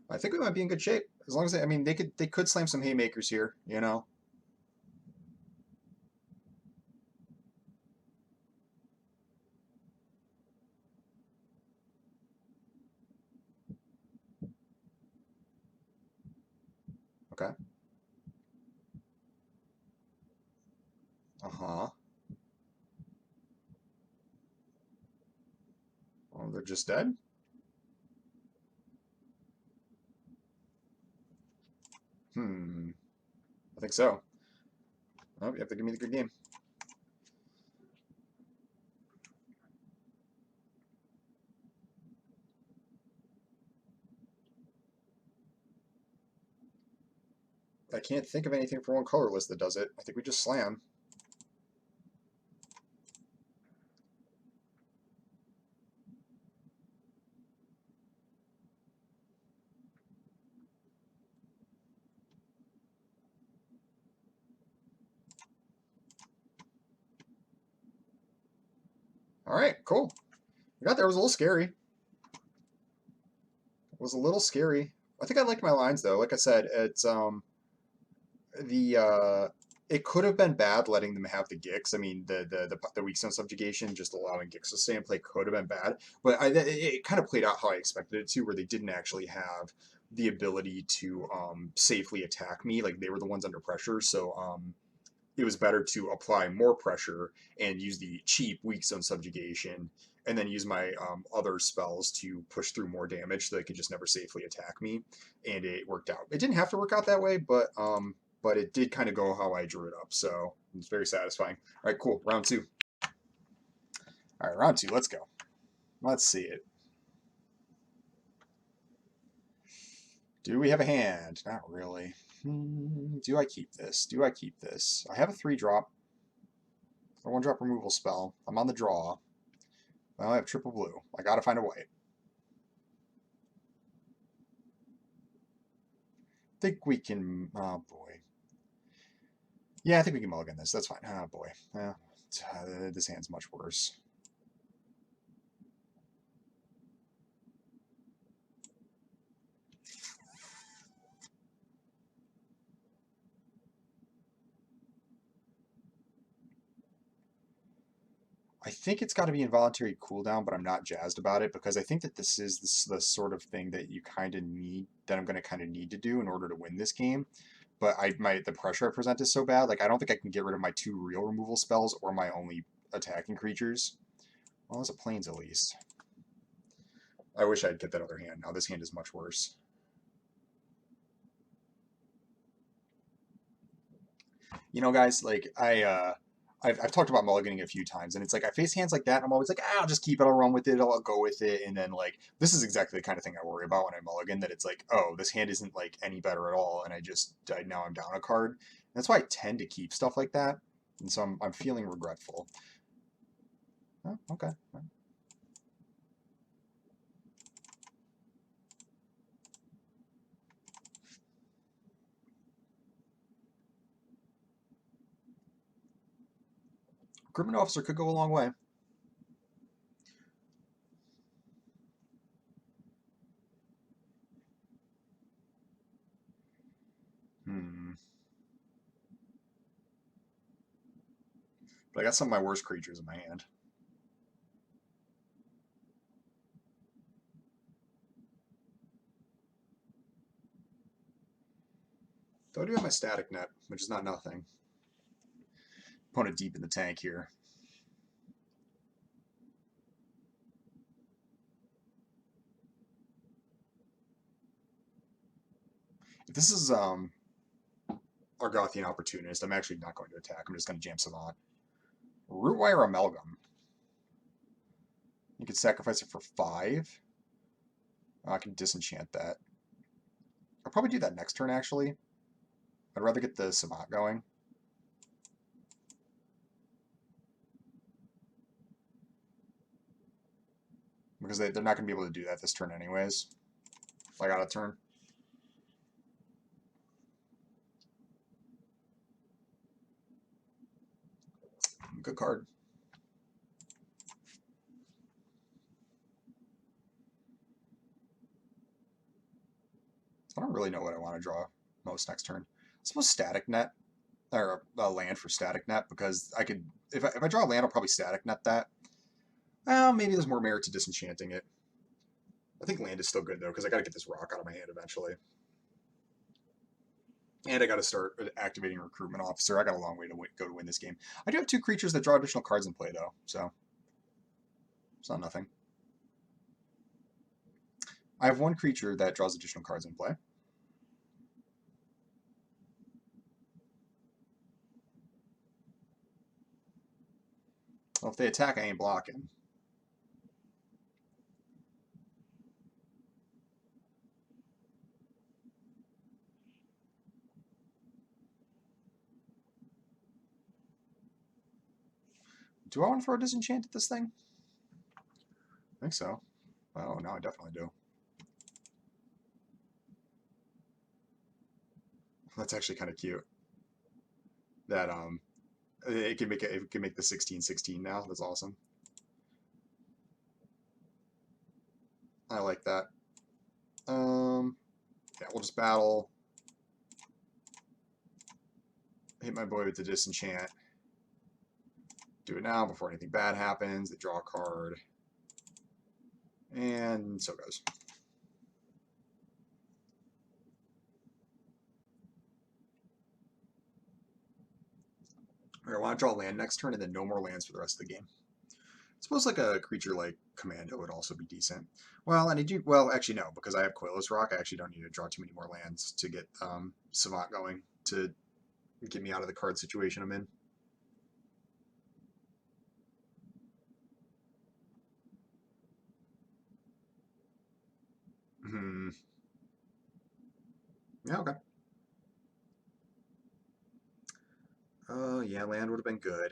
I think we might be in good shape. As long as I mean they could slam some haymakers here, you know. Okay. Uh-huh. Well, they're just dead. I think so. Oh, you have to give me the good game. I can't think of anything for one colorless that does it. I think we just slam. All right, cool. We got there. It was a little scary. It was a little scary. I think I liked my lines though. Like I said, it's the it could have been bad letting them have the Gix. I mean, the weak zone subjugation, just allowing Gix to stay in play could have been bad. But it kind of played out how I expected it to, where they didn't actually have the ability to safely attack me. Like they were the ones under pressure, so it was better to apply more pressure and use the cheap weak zone subjugation, and then use my other spells to push through more damage so they could just never safely attack me. And it worked out. It didn't have to work out that way, but it did kind of go how I drew it up. So it's very satisfying. All right, cool. Round 2. All right, round 2. Let's go. Let's see it. Do we have a hand? Not really. Do I keep this? Do I keep this? I have a 3-drop. A 1-drop removal spell. I'm on the draw. Well, I have triple blue. I gotta find a white. Think we can. Oh boy. Yeah, I think we can mulligan this. That's fine. Oh boy. This hand's much worse. I think it's got to be involuntary cooldown, but I'm not jazzed about it because I think that this is the sort of thing that you kind of need, that I'm going to kind of need to do in order to win this game. But the pressure I present is so bad. Like I don't think I can get rid of my 2 real removal spells or my only attacking creatures. Well, there's a plains at least. I wish I'd get that other hand. Now this hand is much worse. You know, guys, like I've talked about mulliganing a few times, and it's like I face hands like that, and I'm always like, ah, I'll just keep it, I'll run with it, I'll go with it, and then like this is exactly the kind of thing I worry about when I mulligan. That it's like, oh, this hand isn't like any better at all, and now I'm down a card. And that's why I tend to keep stuff like that, and so I'm feeling regretful. Oh, okay. Recruitment officer could go a long way. Hmm. But I got some of my worst creatures in my hand. Though I do have my static net, which is not nothing. Opponent deep in the tank here. If this is Argothian Opportunist, I'm actually not going to attack. I'm just going to jam Savant. Rootwire Amalgam. You can sacrifice it for 5. I can disenchant that. I'll probably do that next turn, actually. I'd rather get the Savant going. Because they're not going to be able to do that this turn anyways. If I got a turn. Good card. I don't really know what I want to draw most next turn. I suppose Static Net, or a land for Static Net, because I could, if I draw a land, I'll probably Static Net that. Well, maybe there's more merit to disenchanting it. I think land is still good, though, because I got to get this rock out of my hand eventually. And I got to start activating Recruitment Officer. I got a long way to go to win this game. I do have 2 creatures that draw additional cards in play, though, so it's not nothing. I have 1 creature that draws additional cards in play. Well, if they attack, I ain't blocking. Do I want to throw a disenchant at this thing? I think so. Oh, no, I definitely do. That's actually kind of cute. That it can make the 16/16 now. That's awesome. I like that. Yeah, we'll just battle. Hit my boy with the disenchant. Do it now before anything bad happens. They draw a card. And so goes. I want to draw land next turn and then no more lands for the rest of the game. I suppose like a creature like Commando would also be decent. Well, and I do, well, actually no, because I have Coilless Rock, I actually don't need to draw too many more lands to get Savant going to get me out of the card situation I'm in. Hmm. Yeah, okay. Oh, yeah, land would have been good.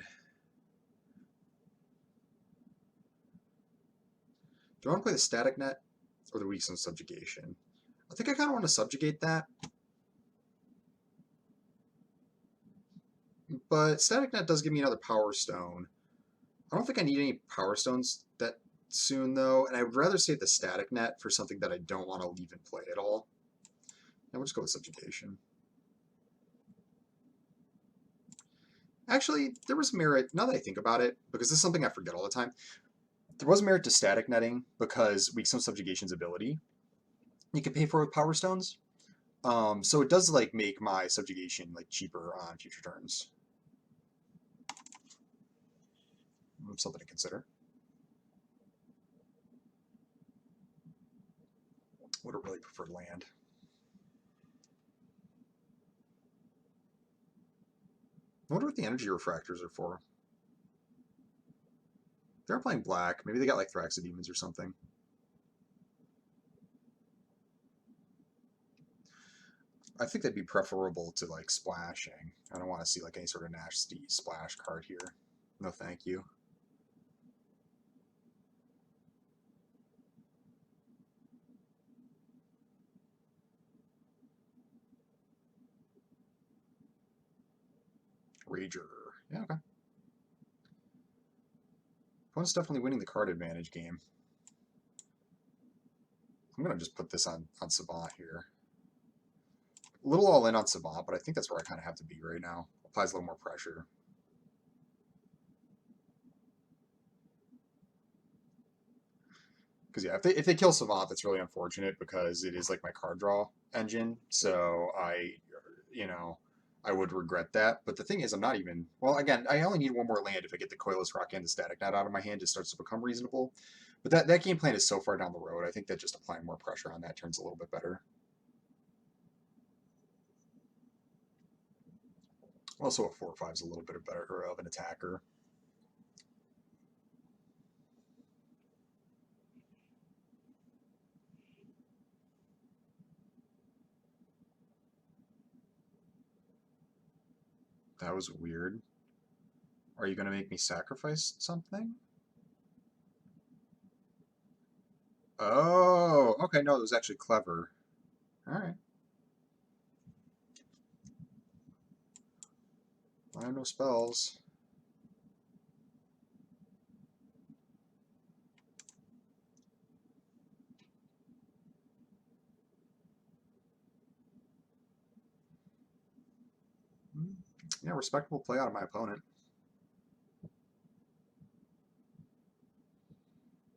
Do I want to play the Static Net or the Weakstone Subjugation? I think I kind of want to subjugate that. But Static Net does give me another Power Stone. I don't think I need any Power Stones that soon, though, and I would rather save the Static Net for something that I don't want to leave in play at all. And we'll just go with Subjugation. Actually, there was merit, now that I think about it, because this is something I forget all the time, there was merit to Static Netting because Weakstone Subjugation's ability you can pay for with Power Stones. So it does like make my Subjugation like cheaper on future turns. Something to consider. Would have really preferred land. I wonder what the energy refractors are for. They're playing black. Maybe they got like Thraxodemons or something. I think that'd be preferable to like splashing. I don't want to see like any sort of nasty splash card here. No, thank you. Rager. Yeah, okay. Opponent's definitely winning the card advantage game. I'm gonna just put this on Savant here. A little all in on Savant, but I think that's where I kind of have to be right now. Applies a little more pressure. Because yeah, if they kill Savant, that's really unfortunate because it is like my card draw engine. So you know, I would regret that. But the thing is, I'm not even. Well, again, I only need one more land if I get the Coilless Rock and the Static Net out of my hand. It starts to become reasonable. But that game plan is so far down the road. I think that just applying more pressure on that turns a little bit better. Also, a 4/5 is a little bit better of an attacker. That was weird. Are you going to make me sacrifice something? Oh, okay. No, it was actually clever. All right. I have no spells. Yeah, respectable play out of my opponent.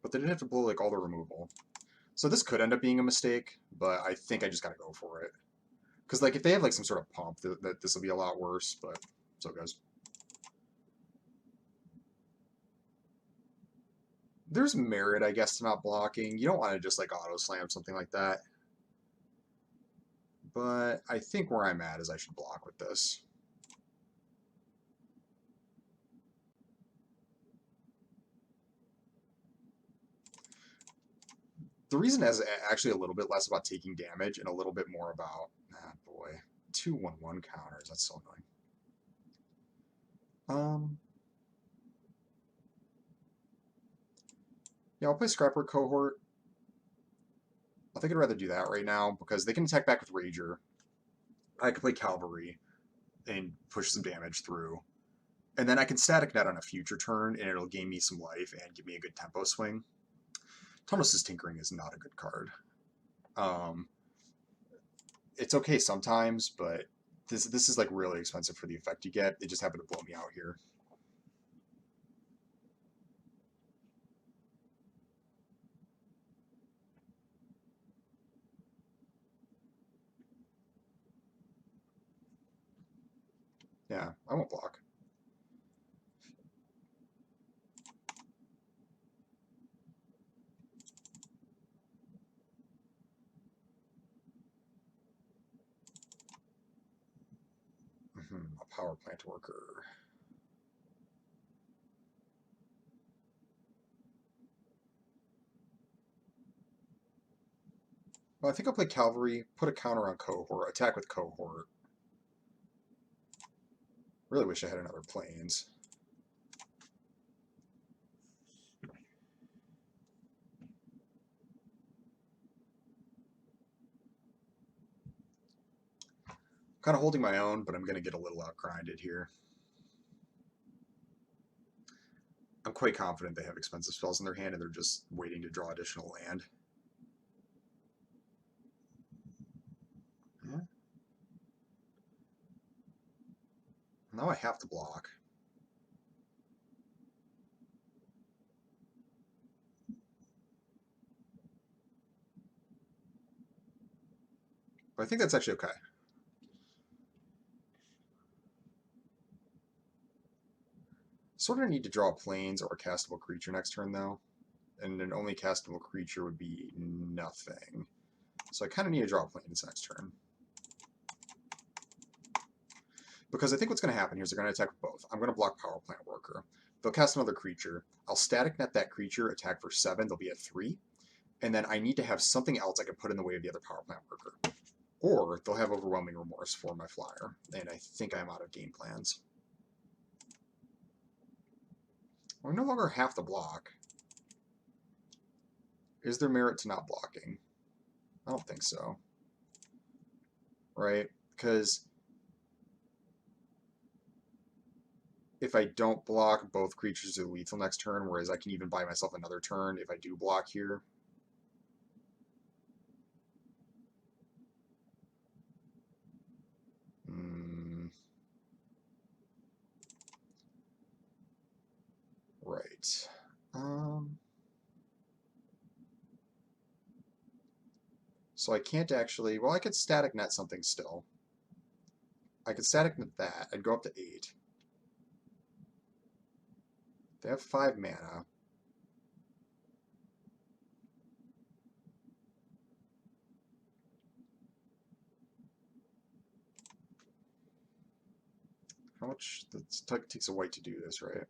But they didn't have to blow like all the removal. So this could end up being a mistake, but I think I just gotta go for it. Because like if they have like some sort of pump, that this will be a lot worse. But so it goes. There's merit, I guess, to not blocking. You don't want to just like auto slam something like that. But I think where I'm at is I should block with this. The reason is actually a little bit less about taking damage and a little bit more about, ah, boy, 2/1/1 counters. That's so annoying. Yeah, I'll play Scrapper Cohort. I think I'd rather do that right now because they can attack back with Rager. I can play Cavalry and push some damage through. And then I can Static Net on a future turn and it'll gain me some life and give me a good tempo swing. Thomas's Tinkering is not a good card. Um, it's okay sometimes, but this is like really expensive for the effect you get. It just happened to blow me out here. Yeah, I won't block. A Power Plant Worker. Well, I think I'll play Cavalry, put a counter on Cohort, attack with Cohort. Really wish I had another Plains. Kind of holding my own, but I'm going to get a little outgrinded here. I'm quite confident they have expensive spells in their hand and they're just waiting to draw additional land. Yeah. Now I have to block. But I think that's actually okay. Sort of need to draw Plains or a castable creature next turn, though. And an only castable creature would be nothing. So I kind of need to draw Plains next turn. Because I think what's going to happen here is they're going to attack with both. I'm going to block Power Plant Worker. They'll cast another creature. I'll static net that creature, attack for 7. They'll be at 3. And then I need to have something else I can put in the way of the other Power Plant Worker. Or they'll have Overwhelming Remorse for my flyer. And I think I'm out of game plans. I no longer have to block. Is there merit to not blocking? I don't think so. Right? Because if I don't block, both creatures are lethal next turn, whereas I can even buy myself another turn if I do block here. Right. So I can't actually... Well, I could static net something still. I could static net that. I'd go up to 8. They have 5 mana. How much? That takes a white to do this, right?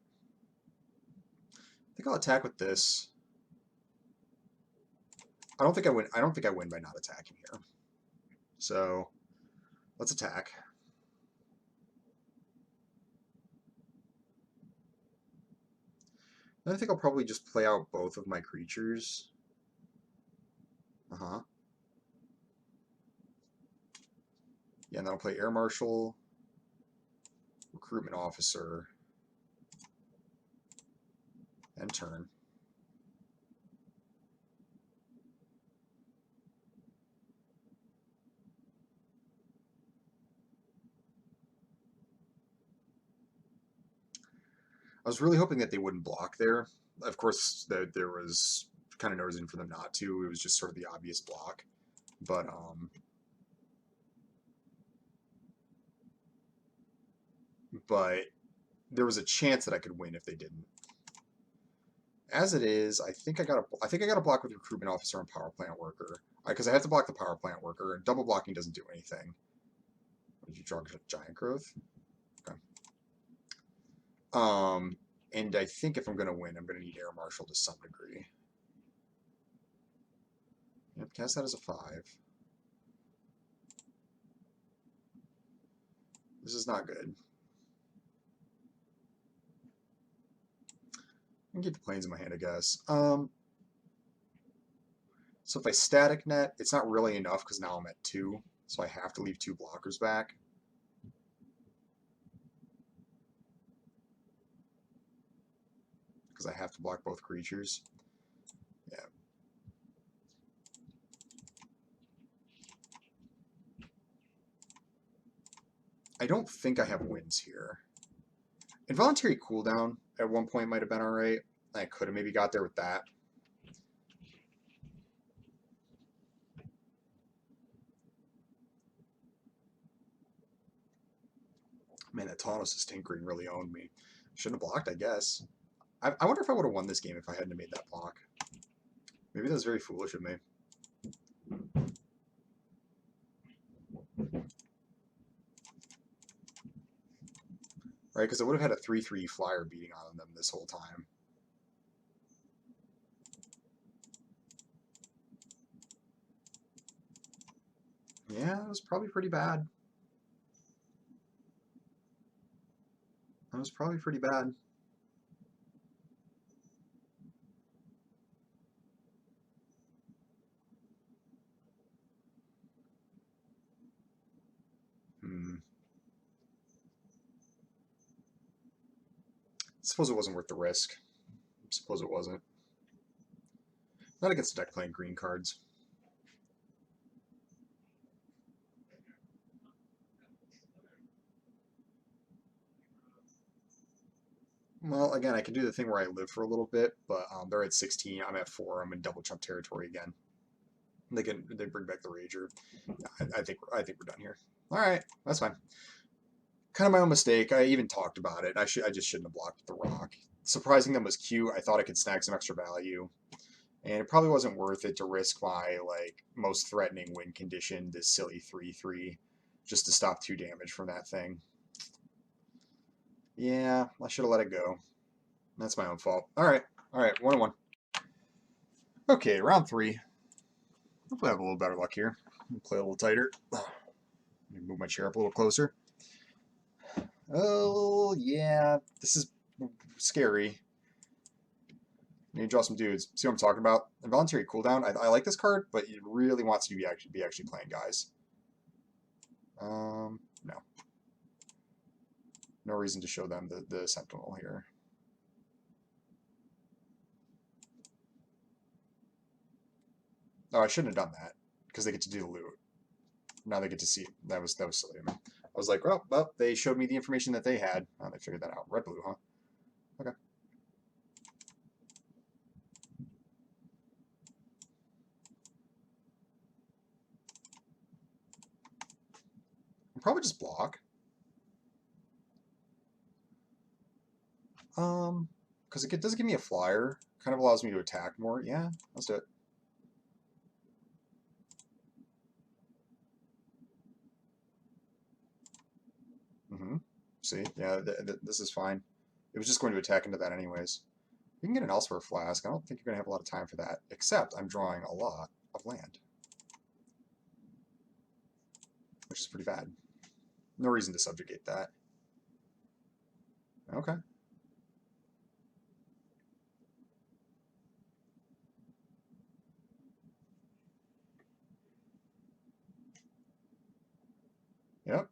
I think I'll attack with this. I don't think I win. I don't think I win by not attacking here. So let's attack. Then I think I'll probably just play out both of my creatures. Yeah, and then I'll play Air Marshal, Recruitment Officer, and turn. I was really hoping that they wouldn't block there. Of course, there was kind of no reason for them not to. It was just sort of the obvious block. But there was a chance that I could win if they didn't. As it is, I think I got to block with Recruitment Officer and Power Plant Worker because I have to block the Power Plant Worker. And double blocking doesn't do anything. Did you draw Giant Growth? Okay. And I think if I'm going to win, I'm going to need Air Marshal to some degree. Yep, cast that as a 5. This is not good. I can keep the planes in my hand, I guess. So if I static net, it's not really enough because now I'm at 2. So I have to leave 2 blockers back. Because I have to block both creatures. Yeah. I don't think I have wins here. Involuntary cooldown at one point might have been alright. I could have maybe got there with that. Man, that Taunos is tinkering really owned me. Shouldn't have blocked, I guess. I wonder if I would have won this game if I hadn't made that block. Maybe that was very foolish of me. Right, because I would have had a 3/3 flyer beating on them this whole time. Yeah, it was probably pretty bad. That was probably pretty bad. Suppose it wasn't worth the risk. Suppose it wasn't. Not against the deck playing green cards. Well, again, I can do the thing where I live for a little bit, but they're at 16. I'm at 4. I'm in double chump territory again. They bring back the Rager. I think we're done here. All right, that's fine. Kind of my own mistake. I even talked about it. I just shouldn't have blocked the rock. Surprising them was cute. I thought I could snag some extra value, and it probably wasn't worth it to risk my most threatening win condition, this silly 3/3, just to stop 2 damage from that thing. Yeah, I should have let it go. That's my own fault. Alright, alright, 1-1. Okay, round 3. Hopefully I have a little better luck here. Play a little tighter. Let me move my chair up a little closer. Oh, yeah, this is scary. Need to draw some dudes. See what I'm talking about? Involuntary cooldown. I like this card, but it really wants you to be actually playing guys. No. No reason to show them the Sentinel here. Oh, I shouldn't have done that because they get to do the loot. Now they get to see. That was silly. I was like, well, they showed me the information that they had. Oh, they figured that out. Red blue, huh? Okay. I'll probably just block. Because it does give me a flyer. Kind of allows me to attack more. Yeah, let's do it. See, yeah, this is fine. It was just going to attack into that anyways. You can get an Elsewhere Flask. I don't think you're going to have a lot of time for that, except I'm drawing a lot of land, which is pretty bad. No reason to subjugate that. Okay. Yep.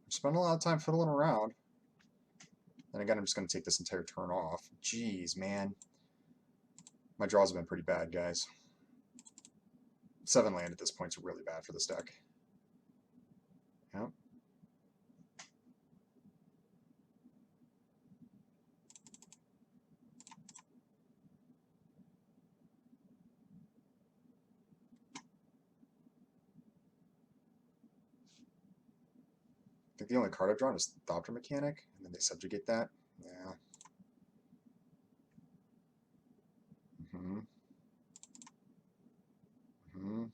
Spending a lot of time fiddling around. And again, I'm just going to take this entire turn off. Jeez, man. My draws have been pretty bad, guys. 7 land at this point is really bad for this deck. Yep. I think the only card I've drawn is Thopter Mechanic, and then they subjugate that. Yeah. Mm-hmm. Mm-hmm.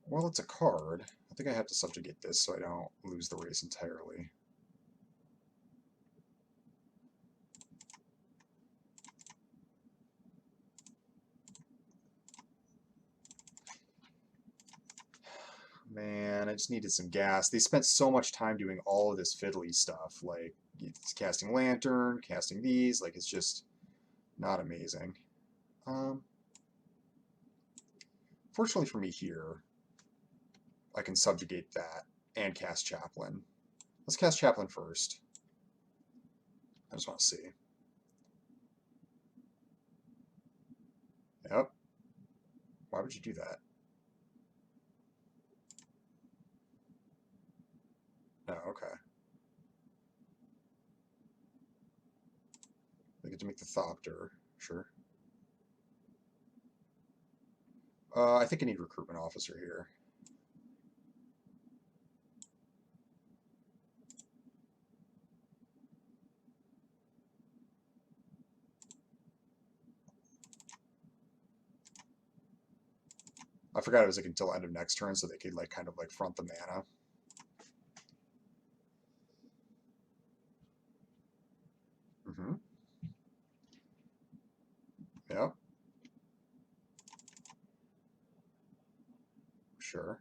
Well, it's a card. I think I have to subjugate this so I don't lose the race entirely. Man, I just needed some gas. They spent so much time doing all of this fiddly stuff, like it's casting Lantern, casting these, like it's just not amazing. Um, Fortunately for me here, I can subjugate that and cast Chaplain. Let's cast Chaplain first. I just want to see. Yep. Why would you do that? Oh, okay. They get to make the Thopter. Sure. I think I need Recruitment Officer here. I forgot it was like until end of next turn, so they could like kind of like front the mana. Mm-hmm. Yep. Sure.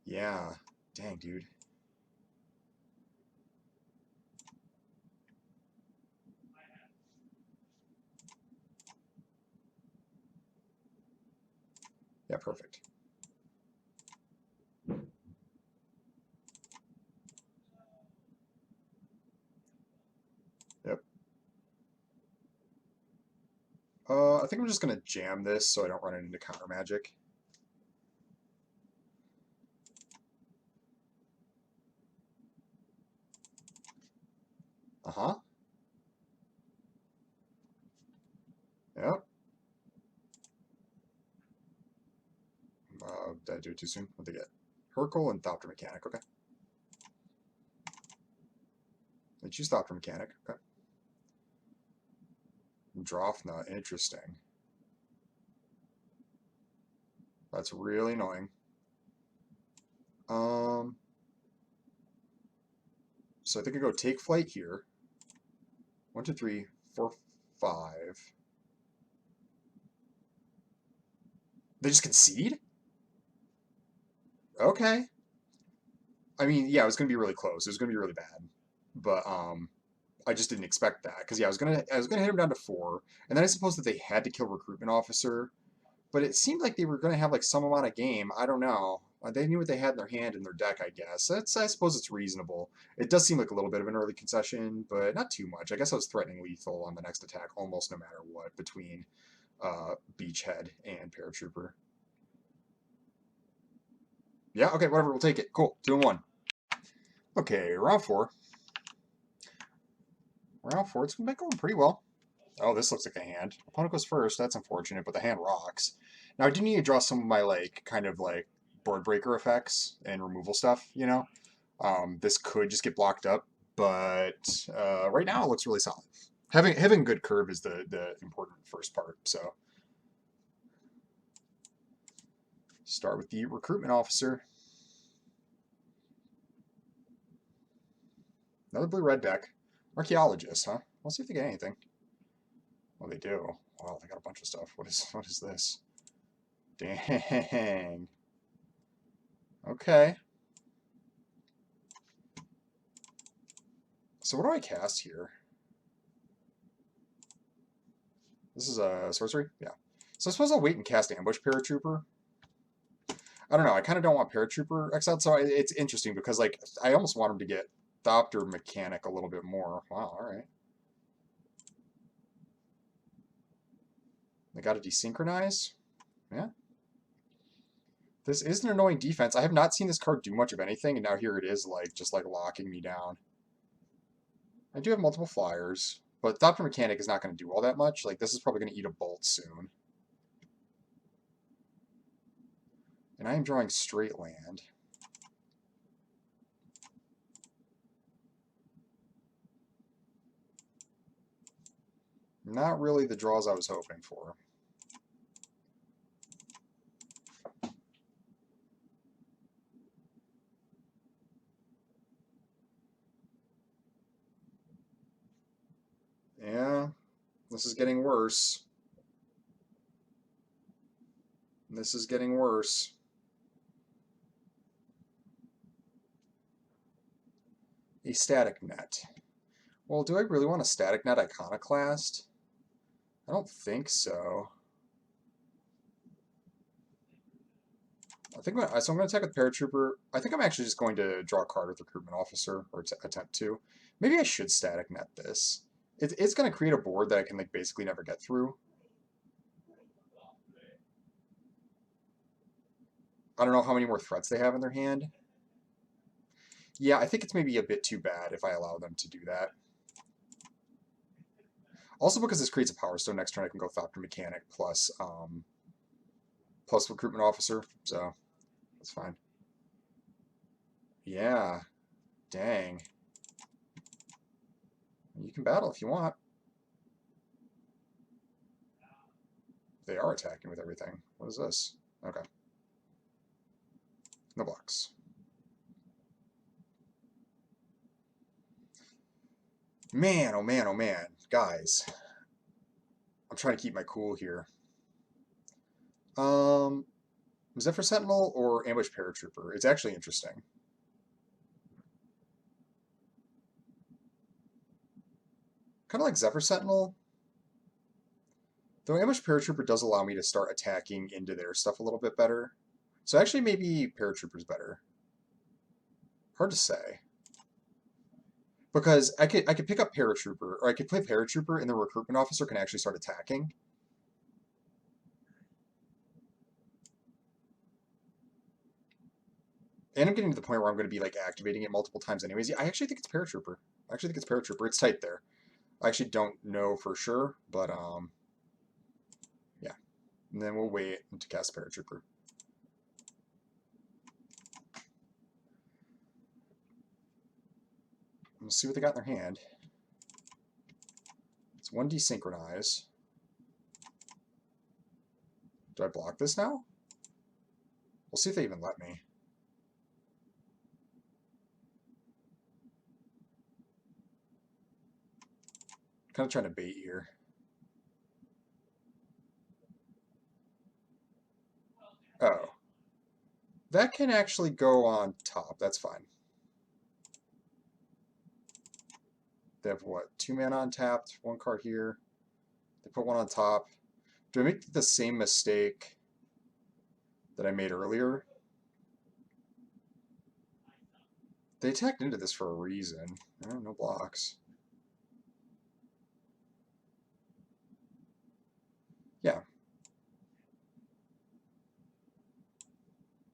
Yeah. Dang, dude. Yeah, perfect. Yep. I think I'm just gonna jam this so I don't run it into counter magic. Uh-huh. Yep. Did I do it too soon? What'd they get? Hurkle and Thopter Mechanic. Okay. They choose Thopter Mechanic. Okay. Drofna, interesting. That's really annoying. So I think I go take flight here. 1, 2, 3, 4, 5. They just concede? Okay. I mean, yeah, it was gonna be really close. It was gonna be really bad, but I just didn't expect that because yeah, I was gonna hit him down to 4, and then I suppose that they had to kill recruitment officer, but it seemed like they were gonna have like some amount of game. I don't know. They knew what they had in their hand in their deck, I guess. I suppose it's reasonable. It does seem like a little bit of an early concession, but not too much. I guess I was threatening lethal on the next attack almost no matter what between Beachhead and Paratrooper. Yeah, okay, whatever, we'll take it. Cool, 2 and 1. Okay, round 4. Round 4, it's been going pretty well. Oh, this looks like a hand. Opponent goes first, that's unfortunate, but the hand rocks. Now, I do need to draw some of my, like, kind of, like, board breaker effects and removal stuff, you know? This could just get blocked up, but right now it looks really solid. Having good curve is the important first part, so. Start with the recruitment officer. Another blue-red deck. Archaeologist, huh? Let's see if they get anything. Well, they do. Wow, they got a bunch of stuff. What is this? Dang. Okay. So what do I cast here? This is a sorcery? Yeah. So I suppose I'll wait and cast Ambush Paratrooper. I don't know. I kind of don't want Paratrooper exiled, so it's interesting because like I almost want him to get Thopter Mechanic a little bit more. Wow, all right. They got to desynchronize? Yeah. This is an annoying defense. I have not seen this card do much of anything, and now here it is, like, just, like, locking me down. I do have multiple flyers, but Thopter Mechanic is not going to do all that much. Like, this is probably going to eat a bolt soon. And I am drawing straight land. Not really the draws I was hoping for. Yeah, this is getting worse. This is getting worse. A static net. Well, do I really want a static net Iconoclast? I don't think so. So I'm going to attack with Paratrooper. I think I'm actually just going to draw a card with Recruitment Officer, or attempt to. Maybe I should static net this. It's going to create a board that I can like basically never get through. I don't know how many more threats they have in their hand. Yeah, I think it's maybe a bit too bad if I allow them to do that. Also because this creates a Power Stone next turn, I can go Thopter Mechanic plus Recruitment Officer, so that's fine. Yeah, dang. You can battle if you want. They are attacking with everything. What is this? Okay. No blocks. Man, oh man, oh man. Guys, I'm trying to keep my cool here. Zephyr Sentinel or Ambush Paratrooper? It's actually interesting. Kind of like Zephyr Sentinel. Though Ambush Paratrooper does allow me to start attacking into their stuff a little bit better. So actually maybe Paratrooper's better. Hard to say. Because I could pick up Paratrooper, or I could play Paratrooper and the Recruitment Officer can actually start attacking. And I'm getting to the point where I'm going to be like activating it multiple times anyways. Yeah, I actually think it's Paratrooper. I actually think it's Paratrooper. It's tight there. I actually don't know for sure, but yeah. And then we'll wait to cast Paratrooper. Let's see what they got in their hand. It's 1 desynchronize. Do I block this now? We'll see if they even let me. Kind of trying to bait here. Oh. That can actually go on top. That's fine. They have what? 2 mana untapped, 1 card here. They put 1 on top. Do I make the same mistake that I made earlier? They attacked into this for a reason. Oh, no blocks. Yeah.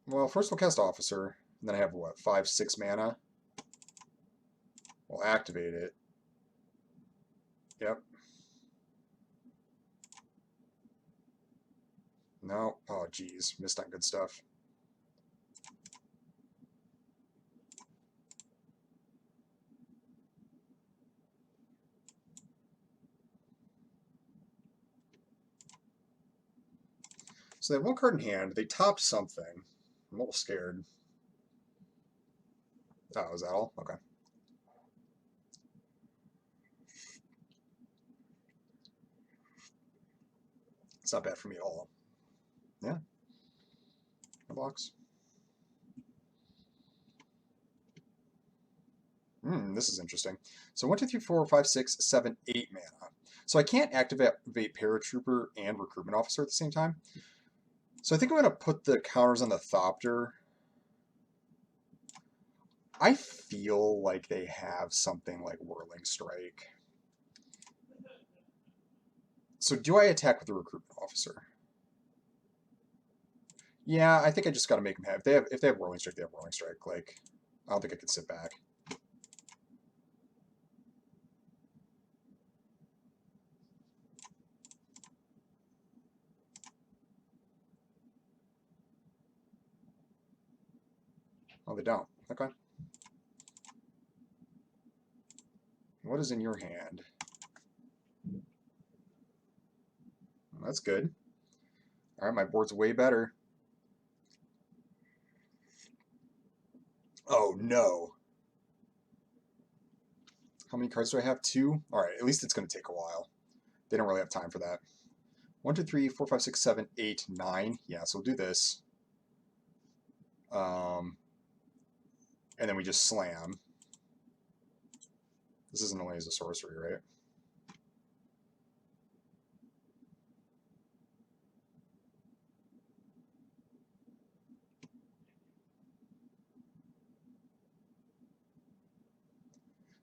Well, first we'll cast Officer, and then I have what, 5, 6 mana? We'll activate it. Yep. No. Oh, geez. Missed on good stuff. So they have 1 card in hand. They topped something. I'm a little scared. Oh, is that all? Okay. It's not bad for me at all. Yeah. No blocks. This is interesting. So 1, 2, 3, 4, 5, 6, 7, 8 mana. So I can't activate Paratrooper and Recruitment Officer at the same time. So I think I'm going to put the counters on the Thopter. I feel like they have something like Whirling Strike. So do I attack with the Recruitment Officer? Yeah, I think I just got to make them have. If they have Whirling Strike, they have Whirling Strike. Like, I don't think I can sit back. Oh, they don't. Okay. What is in your hand? Well, that's good. All right, my board's way better. Oh, no. How many cards do I have? 2? All right, at least it's going to take a while. They don't really have time for that. 1, 2, 3, 4, 5, 6, 7, 8, 9. Yeah, so we'll do this. And then we just slam. This isn't only as a sorcery, right?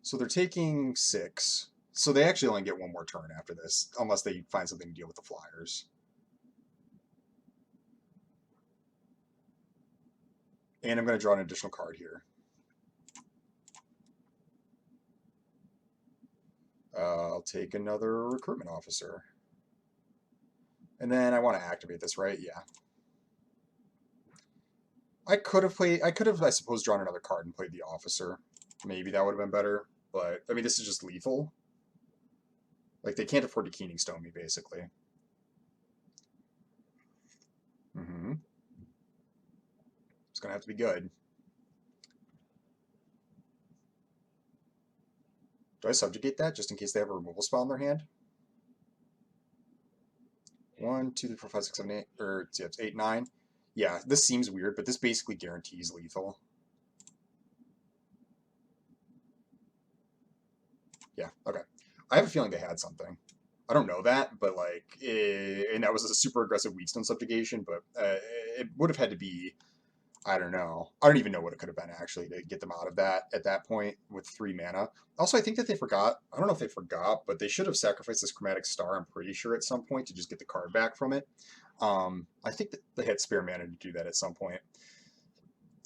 So they're taking 6. So they actually only get 1 more turn after this, unless they find something to deal with the Flyers. And I'm going to draw an additional card here. I'll take another Recruitment Officer. And then I want to activate this, right? Yeah. I could have, I suppose, drawn another card and played the Officer. Maybe that would have been better. But, I mean, this is just lethal. Like, they can't afford to Keening Stone me, basically. It's going to have to be good. Do I subjugate that just in case they have a removal spell in their hand? 1, 2, 3, 4, 5, 6, 7, 8. Or, yeah, it's 8, 9. Yeah, this seems weird, but this basically guarantees lethal. Yeah, okay. I have a feeling they had something. I don't know that, but like, and that was a super aggressive Wheatstone subjugation, but it would have had to be, I don't know. I don't even know what it could have been actually to get them out of that at that point with 3 mana. Also, I think that they forgot, I don't know if they forgot, but they should have sacrificed this Chromatic Star, I'm pretty sure, at some point to just get the card back from it. I think that they had spare mana to do that at some point.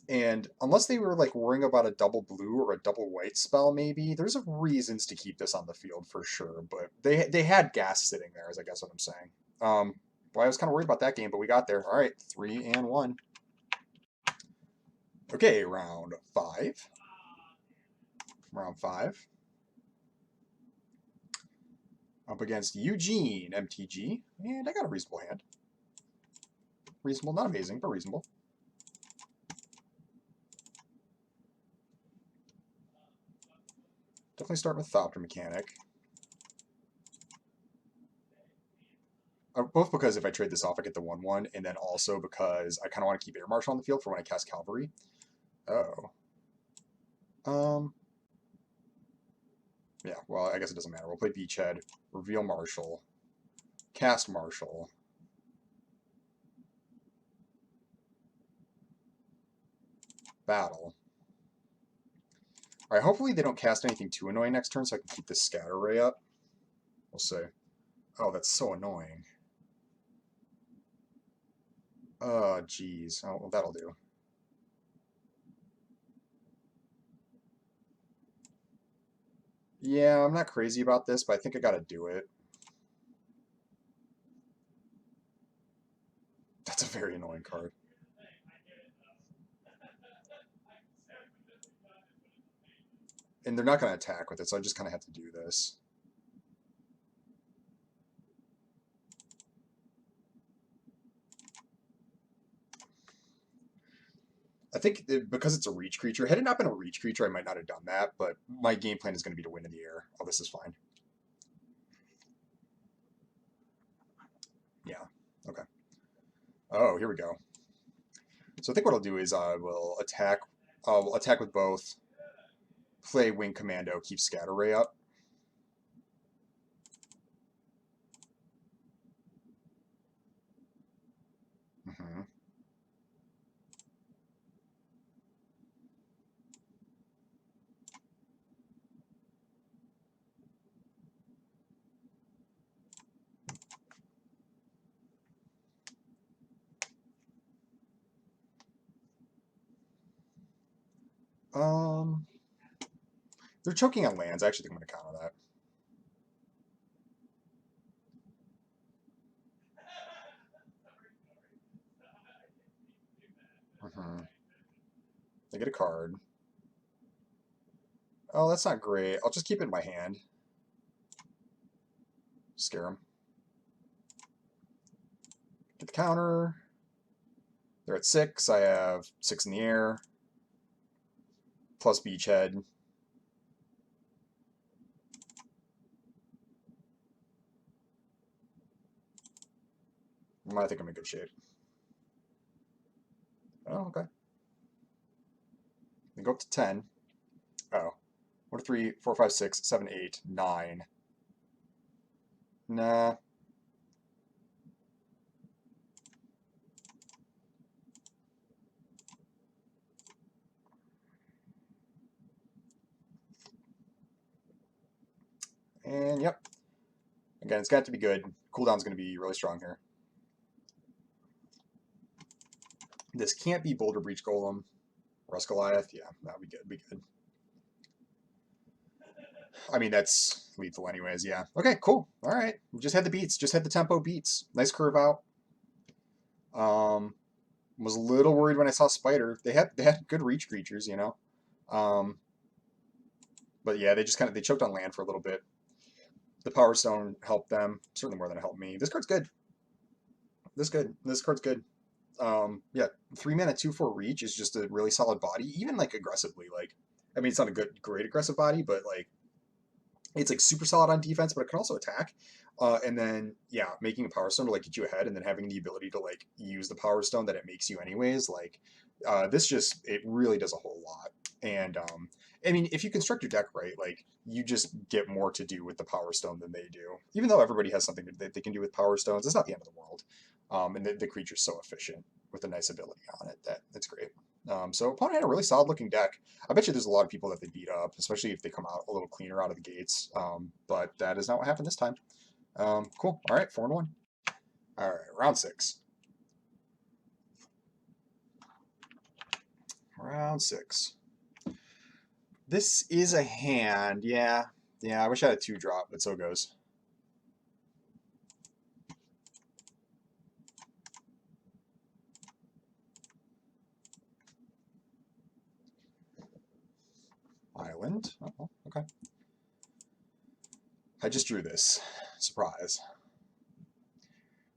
And unless they were like worrying about a double blue or a double white spell, maybe there's reasons to keep this on the field for sure. But they had gas sitting there, is I guess what I'm saying. Well, I was kind of worried about that game, but we got there. All right, 3 and 1. Okay, round 5. Round 5. Up against Eugene, MTG, and I got a reasonable hand. Reasonable, not amazing, but reasonable. Definitely start with Thopter Mechanic. Both because if I trade this off, I get the 1/1, and then also because I kind of want to keep Air Marshal on the field for when I cast Cavalry. Oh. Yeah, well, I guess it doesn't matter. We'll play Beachhead, reveal Marshal, cast Marshal. Battle. Alright, hopefully they don't cast anything too annoying next turn so I can keep this Scatter Ray up. We'll see. Oh, that's so annoying. Oh, jeez. Oh, well, that'll do. Yeah, I'm not crazy about this, but I think I gotta do it. That's a very annoying card. And they're not going to attack with it, so I just kind of have to do this. I think because it's a reach creature, had it not been a reach creature, I might not have done that, but my game plan is going to be to win in the air. Oh, this is fine. Yeah, okay. Oh, here we go. So I think what I'll do is I will attack. I'll attack with both, play Wing Commando, keep Scatter Ray up. Mm-hmm. They're choking on lands. I actually think I'm going to counter that. Mm-hmm. They get a card. Oh, that's not great. I'll just keep it in my hand. Scare them. Get the counter. They're at 6. I have 6 in the air. Plus Beachhead. I think I'm in good shape. Oh, okay. We go up to 10. Oh. 1, 2, 3, 4, 5, 6, 7, 8, 9. Nah. And yep. Again, it's got to be good. Cooldown's going to be really strong here. This can't be Boulder Breach Golem. Rust Goliath. Yeah, that'd be good. Be good. I mean, that's lethal anyways. Yeah. Okay, cool. All right. We just had the beats. Just had the tempo beats. Nice curve out. Was a little worried when I saw Spider. They had good reach creatures, you know. But yeah, they just kind of they choked on land for a little bit. The Power Stone helped them, certainly more than it helped me. This card's good. This good. This card's good. Yeah, 3 mana 2/4 reach is just a really solid body, even like aggressively. Like, I mean, it's not a great aggressive body, but like, it's like super solid on defense, but it can also attack. And then yeah, making a Power Stone to like get you ahead, and then having the ability to like use the Power Stone that it makes you anyways. Like, this just it really does a whole lot. And I mean, if you construct your deck right, like you just get more to do with the Power Stone than they do. Even though everybody has something that they can do with Power Stones, it's not the end of the world. And the creature's so efficient with a nice ability on it that it's great. So opponent had a really solid looking deck. I bet you there's a lot of people that they beat up, especially if they come out a little cleaner out of the gates. But that is not what happened this time. Cool. All right, 4-1. All right, round 6. Round 6. This is a hand. Yeah. Yeah, I wish I had a 2-drop, but so goes. All right, island. Oh, okay. I just drew this. Surprise.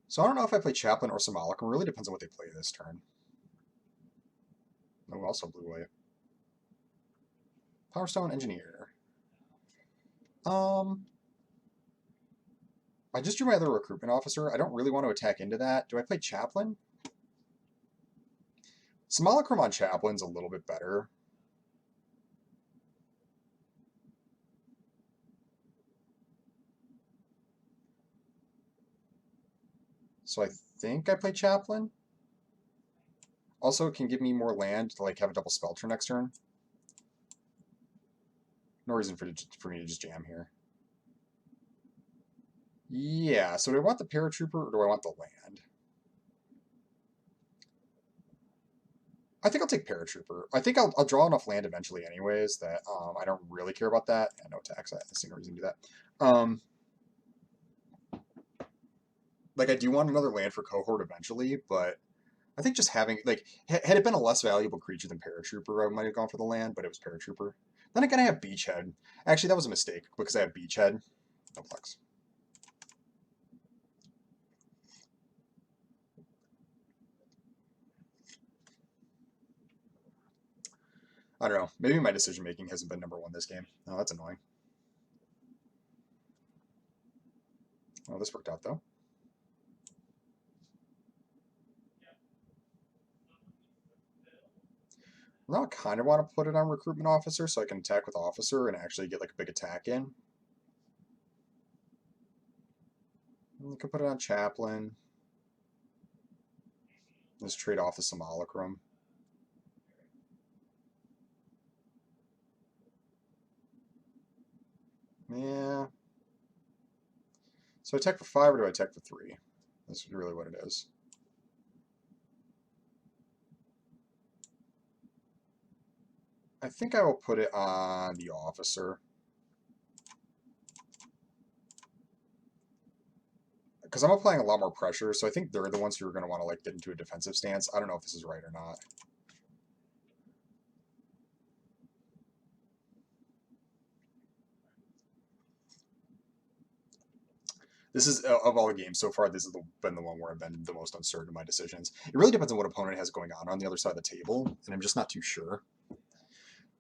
So I don't know if I play Chaplain or Simulacrum. It really depends on what they play this turn. Oh, also blue white. Power Stone Engineer. I just drew my other recruitment officer. I don't really want to attack into that. Do I play Chaplain? Simulacrum on Chaplain's a little bit better. So I think I play Chaplain. Also, it can give me more land to like have a double spell turn next turn. No reason for me to just jam here. Yeah, so do I want the Paratrooper or do I want the land? I think I'll take Paratrooper. I think I'll draw enough land eventually anyways that I don't really care about that. And no tax, I see no reason to do that. Like I do want another land for Cohort eventually, but I think just having, like, had it been a less valuable creature than Paratrooper, I might have gone for the land, but it was Paratrooper. Then again, I have Beachhead. Actually, that was a mistake because I have Beachhead. No flex. I don't know. Maybe my decision making hasn't been number one this game. Oh, that's annoying. Oh, this worked out though. Now I kind of want to put it on Recruitment Officer so I can attack with Officer and actually get like a big attack in. We can put it on Chaplain. Let's trade off the Simulacrum. Yeah. So I attack for 5 or do I attack for 3? That's really what it is. I think I will put it on the Officer. Because I'm applying a lot more pressure, so I think they're the ones who are going to want to like get into a defensive stance. I don't know if this is right or not. This is, of all the games so far, this has been the one where I've been the most uncertain in my decisions. It really depends on what opponent has going on the other side of the table, and I'm just not too sure.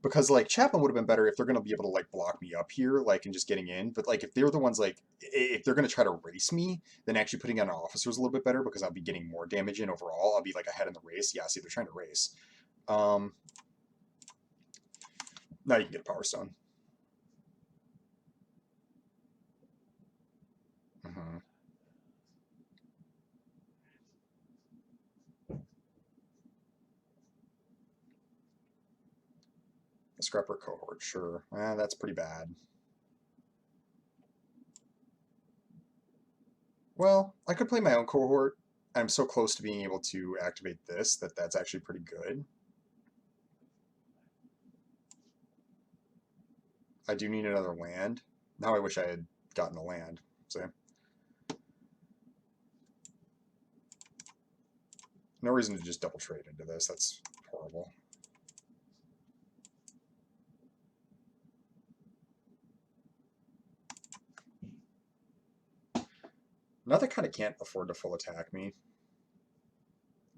Because like Chaplain would have been better if they're going to be able to like block me up here, like and just getting in. But like if they're the ones like if they're going to try to race me, then actually putting on an officer is a little bit better because I'll be getting more damage in overall. I'll be like ahead in the race. Yeah, see, they're trying to race. Now you can get a Power Stone. Mm-hmm. A Scrapper Cohort, sure. That's pretty bad. Well, I could play my own Cohort. I'm so close to being able to activate this that that's actually pretty good. I do need another land. Now I wish I had gotten a land. See? No reason to just double trade into this. That's horrible. Now they kind of can't afford to full attack me.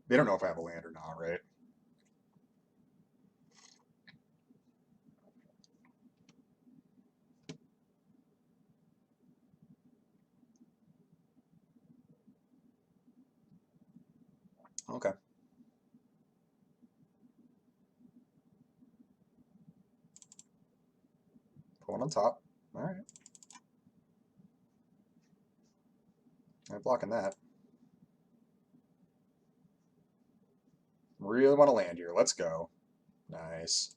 They don't know if I have a land or not, right? Okay. Put one on top. All right. I'm blocking that. Really want to land here. Let's go. Nice.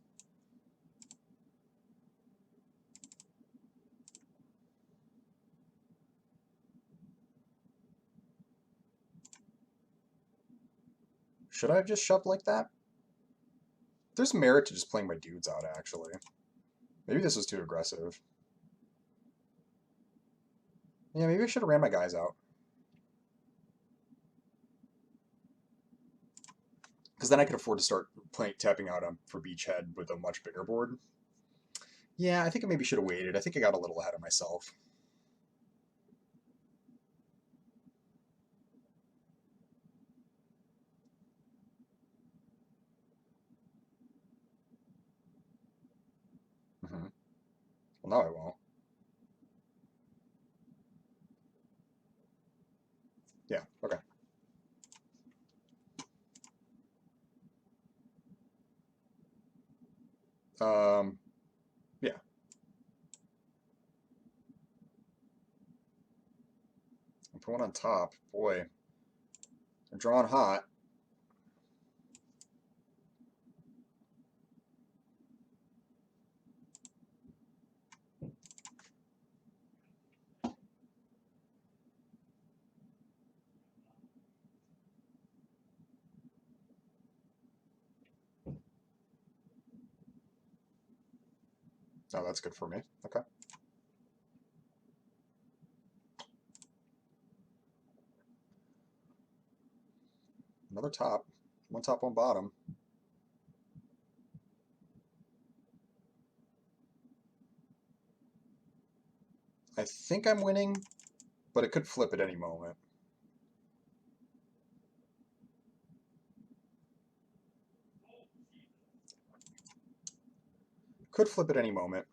Should I have just shoved like that? There's merit to just playing my dudes out, actually. Maybe this was too aggressive. Yeah, maybe I should have ran my guys out. Because then I could afford to start tapping out for Beachhead with a much bigger board. Yeah, I think I maybe should have waited. I think I got a little ahead of myself. Hmm. Well, now I won't. Yeah, okay. Yeah. I'll put one on top. Boy, I'm drawing hot. Oh, that's good for me. Okay. Another top. One top, one bottom. I think I'm winning, but it could flip at any moment. Could flip at any moment.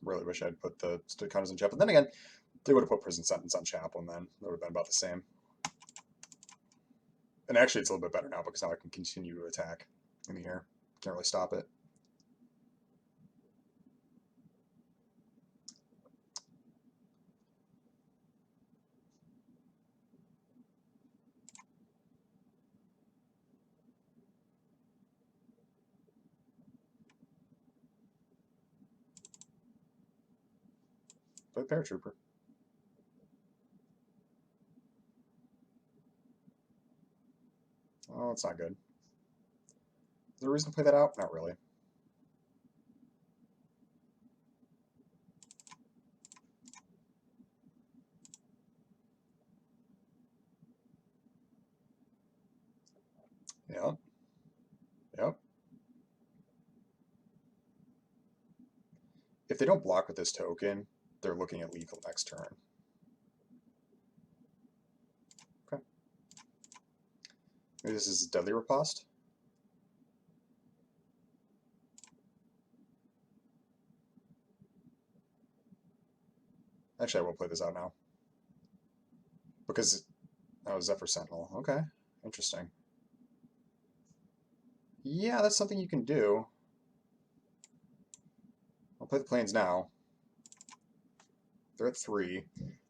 Really wish I'd put the counters on Chaplin. Then again, they would have put prison sentence on Chaplin then. That would have been about the same. And actually, it's a little bit better now because now I can continue to attack in the air. Can't really stop it. Play Paratrooper. Oh, that's not good. Is there a reason to play that out? Not really. Yep. Yep. If they don't block with this token, they're looking at lethal next turn. Okay. Maybe this is Deadly Riposte. Actually, I will play this out now. Because, oh, Zephyr Sentinel. Okay. Interesting. Yeah, that's something you can do. I'll play the planes now. They're at 3.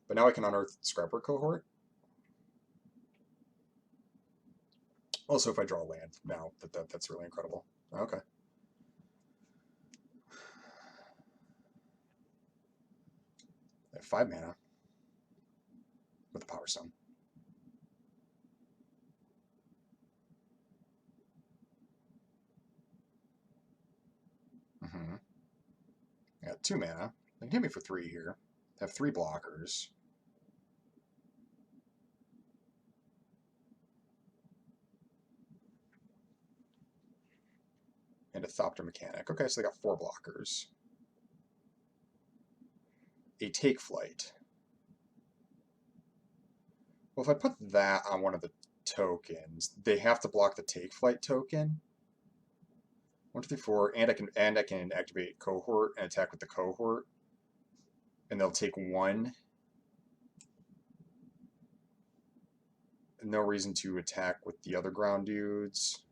But now I can unearth Scrapper Cohort. Also, if I draw a land now, that's really incredible. Okay. I have 5 mana with the Power Stone. Mm-hmm. I got 2 mana. They can hit me for 3 here. I have 3 blockers. And a Thopter Mechanic. Okay, so they got 4 blockers. A Take Flight. Well, if I put that on one of the tokens, they have to block the Take Flight token. 1, 2, 3, 4, and I can activate Cohort and attack with the Cohort. And they'll take 1. No reason to attack with the other ground dudes.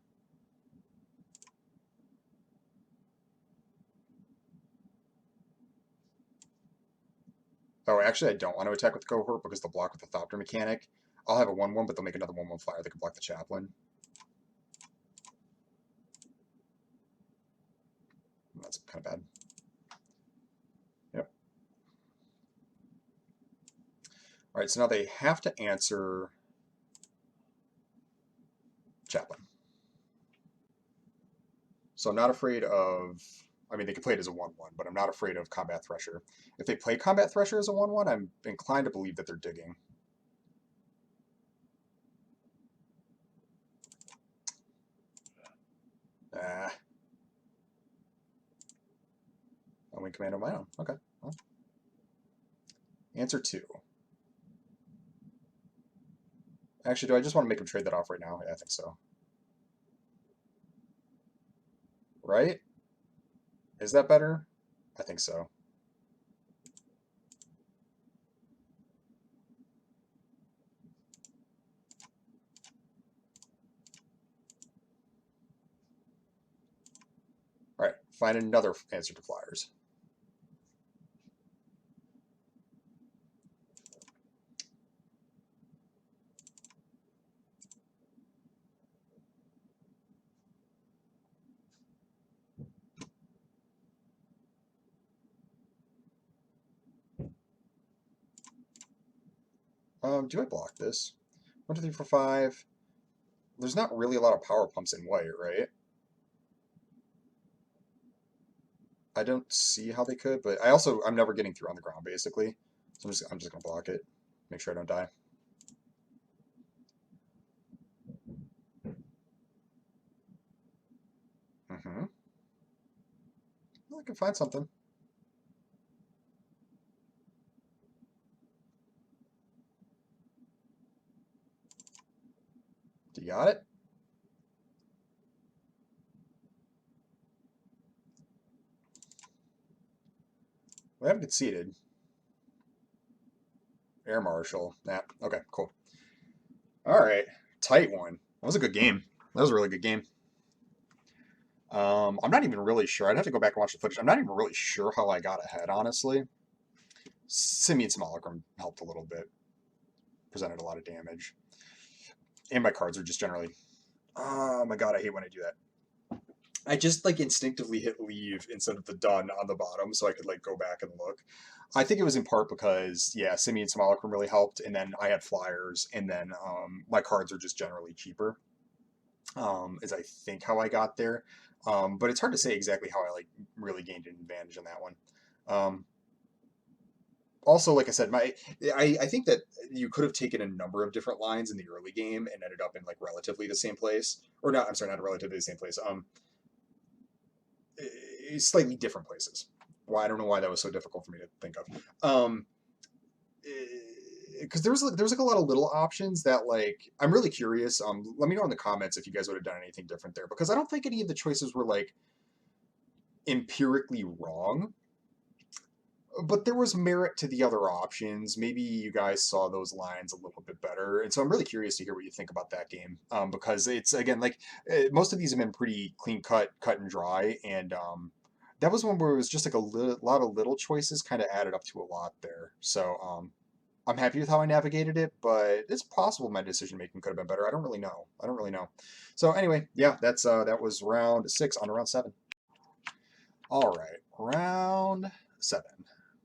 Oh, actually, I don't want to attack with the Cohort because they'll block with the Thopter Mechanic. I'll have a 1/1, but they'll make another 1/1 flyer that can block the Chaplain. That's kind of bad. Yep. All right, so now they have to answer Chaplain. So I'm not afraid of I mean, they could play it as a 1/1, but I'm not afraid of Combat Thresher. If they play Combat Thresher as a 1/1, I'm inclined to believe that they're digging. Ah. I win command of my own. Okay. Well. Answer 2. Actually, do I just want to make him trade that off right now? Yeah, I think so. Right? Is that better? I think so. All right, find another answer to flyers. Do I block this? 1, 2, 3, 4, 5. There's not really a lot of power pumps in white, right? I don't see how they could, but I'm never getting through on the ground basically. So I'm just gonna block it. Make sure I don't die. Mm-hmm. Well, I can find something. Do you got it? We haven't conceded. Air Marshal. Nah. Okay, cool. All right. Tight one. That was a good game. That was a really good game. I'm not even really sure. I'd have to go back and watch the footage. I'm not even really sure how I got ahead, honestly. Simeon Simulacrum helped a little bit. Presented a lot of damage. And my cards are just generally... Oh my god, I hate when I do that. I just like instinctively hit leave instead of the done on the bottom so I could like go back and look. I think it was in part because, yeah, Simeon Simulacrum really helped, and then I had flyers, and then my cards are just generally cheaper. Is I think how I got there. But it's hard to say exactly how I like really gained an advantage on that one. Um, Also, like I said, I think that you could have taken a number of different lines in the early game and ended up in like relatively the same place, or not. I'm sorry, not relatively the same place. Slightly different places. Well, I don't know why that was so difficult for me to think of. Because there's like a lot of little options that like I'm really curious. Let me know in the comments if you guys would have done anything different there, because I don't think any of the choices were like empirically wrong, but there was merit to the other options. Maybe you guys saw those lines a little bit better, and so I'm really curious to hear what you think about that game, because it's again like most of these have been pretty clean cut and dry, and that was one where it was just like lot of little choices kind of added up to a lot there. So I'm happy with how I navigated it, but it's possible my decision making could have been better. I don't really know. I don't really know. So anyway, yeah, that was round 6 on to round 7. All right, round 7.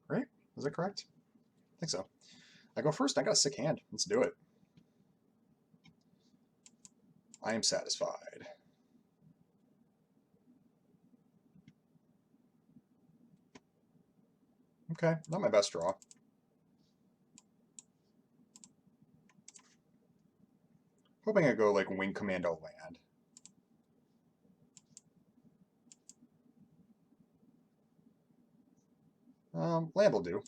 Right? Is that correct? I think so. I go first. I got a sick hand. Let's do it. I am satisfied. Okay, not my best draw. Hoping I go like Wing Commando land. Land will do.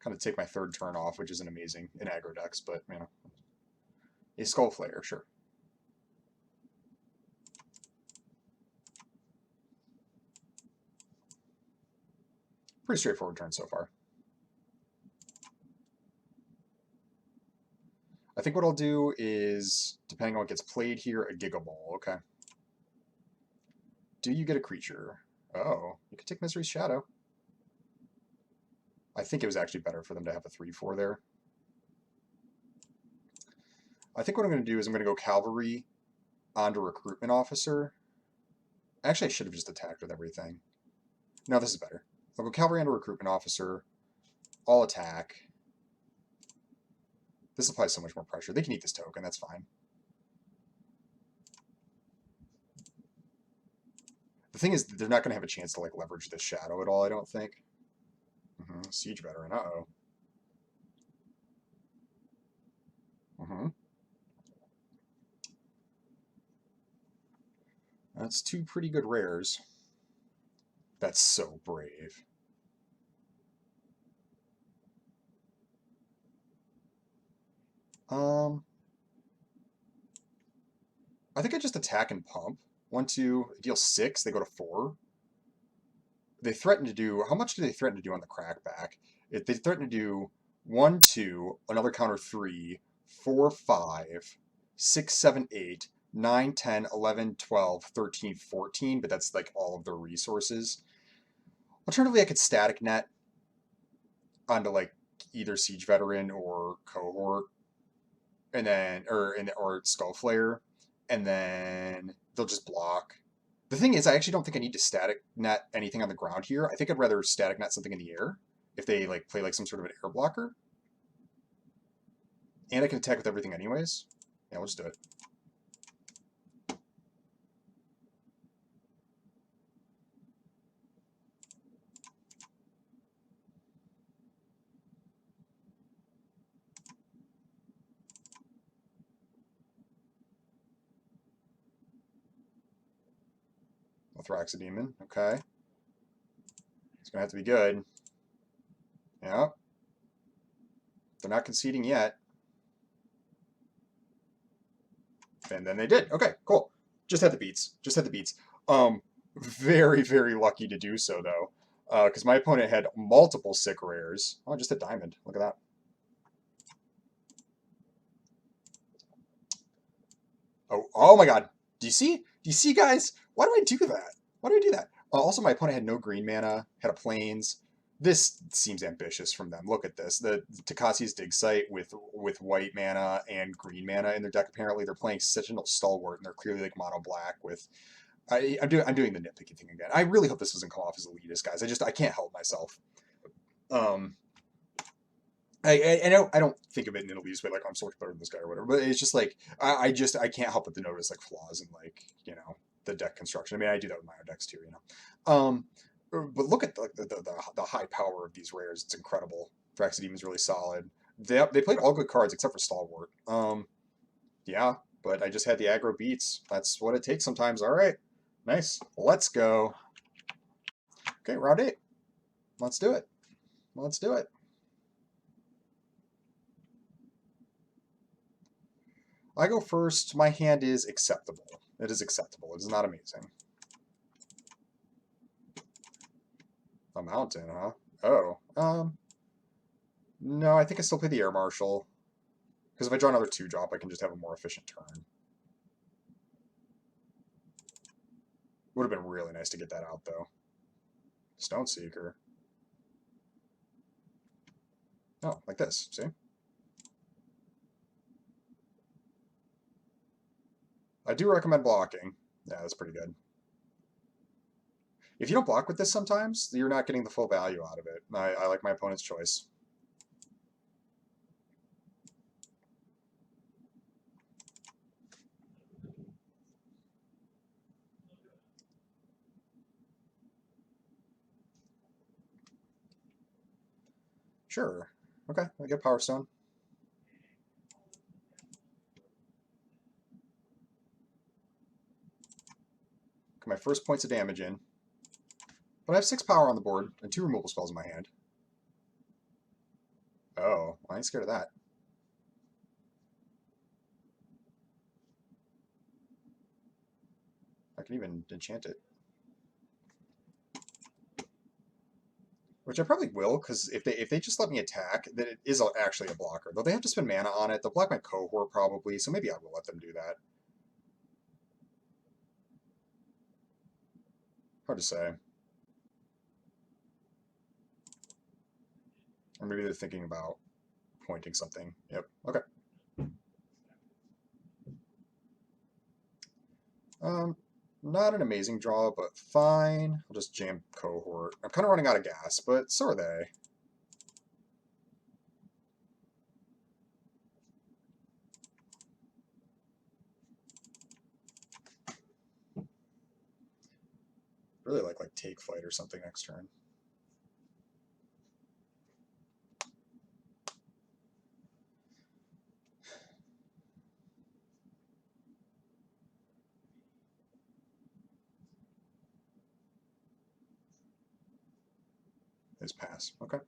Kind of take my third turn off, which isn't amazing in aggro decks, but you know. A Skull Flare, sure. Pretty straightforward turn so far. I think what I'll do is, depending on what gets played here, a Giga Ball. Okay. Do you get a creature? Oh, you could take Misery's Shadow. I think it was actually better for them to have a 3/4 there. I think what I'm going to do is I'm going to go Cavalry onto Recruitment Officer. Actually, I should have just attacked with everything. No, this is better. I'll go Cavalry onto Recruitment Officer. I'll attack. This applies so much more pressure. They can eat this token, that's fine. The thing is, they're not going to have a chance to like leverage this shadow at all, I don't think. Siege veteran, uh-oh. That's two pretty good rares. That's so brave. I think I just attack and pump. 1, 2, deal 6, they go to 4. They threaten to do, how much do they threaten to do on the crackback? If they threaten to do 1, 2, another counter 3, 4, 5, 6, 7, 8, 9, 10, 11, 12, 13, 14, but that's like all of their resources. Alternatively, I could static net onto like either Siege Veteran or Cohort, and then or Skull Flare, and then they'll just block. The thing is, I actually don't think I need to static net anything on the ground here. I think I'd rather static net something in the air if they like play like some sort of an air blocker, and I can attack with everything anyways. Yeah, we'll just do it. Thraxodemon, okay. It's gonna have to be good. Yeah. They're not conceding yet. And then they did. Okay, cool. Just had the beats. Just had the beats. Very, very lucky to do so though. Because my opponent had multiple sick rares. Oh, just a diamond. Look at that. Oh my god. Do you see? Do you see, guys? Why do I do that? Why do I do that? Also, my opponent had no green mana, had a plains. This seems ambitious from them. Look at this. The Takasi's Dig Site with white mana and green mana in their deck. Apparently, they're playing Sentinel Stalwart, and they're clearly like mono black with. I'm doing the nitpicky thing again. I really hope this doesn't come off as elitist, guys. I can't help myself. Um, I don't think of it in an elitist way, like I'm so much better than this guy or whatever. But it's just like I can't help but to notice like flaws in like the deck construction. I mean, I do that with my own decks too, but look at the high power of these rares. It's incredible. Thraxodeme is really solid. They played all good cards except for Stalwart. Yeah, but I just had the aggro beats. That's what it takes sometimes. All right, nice. Let's go. Okay, round 8. Let's do it. Let's do it. I go first. My hand is acceptable. It is acceptable. It is not amazing. A mountain, huh? Oh. No, I think I still play the Air Marshal. Because if I draw another 2-drop, I can just have a more efficient turn. Would have been really nice to get that out, though. Stoneseeker. Oh, like this, see? I do recommend blocking. Yeah, that's pretty good. If you don't block with this sometimes, you're not getting the full value out of it. I like my opponent's choice. Sure. Okay, I get Power Stone. Get my first points of damage in. But I have 6 power on the board and 2 removal spells in my hand. Oh, I ain't scared of that. I can even enchant it. Which I probably will, because if they just let me attack, then it is actually a blocker. Though they have to spend mana on it. They'll block my Cohort probably, so maybe I will let them do that. Hard to say. Or maybe they're thinking about pointing something. Yep. Okay. Not an amazing draw, but fine. I'll just jam Cohort. I'm kind of running out of gas, but so are they. Really like take flight or something next turn. Is pass. Okay.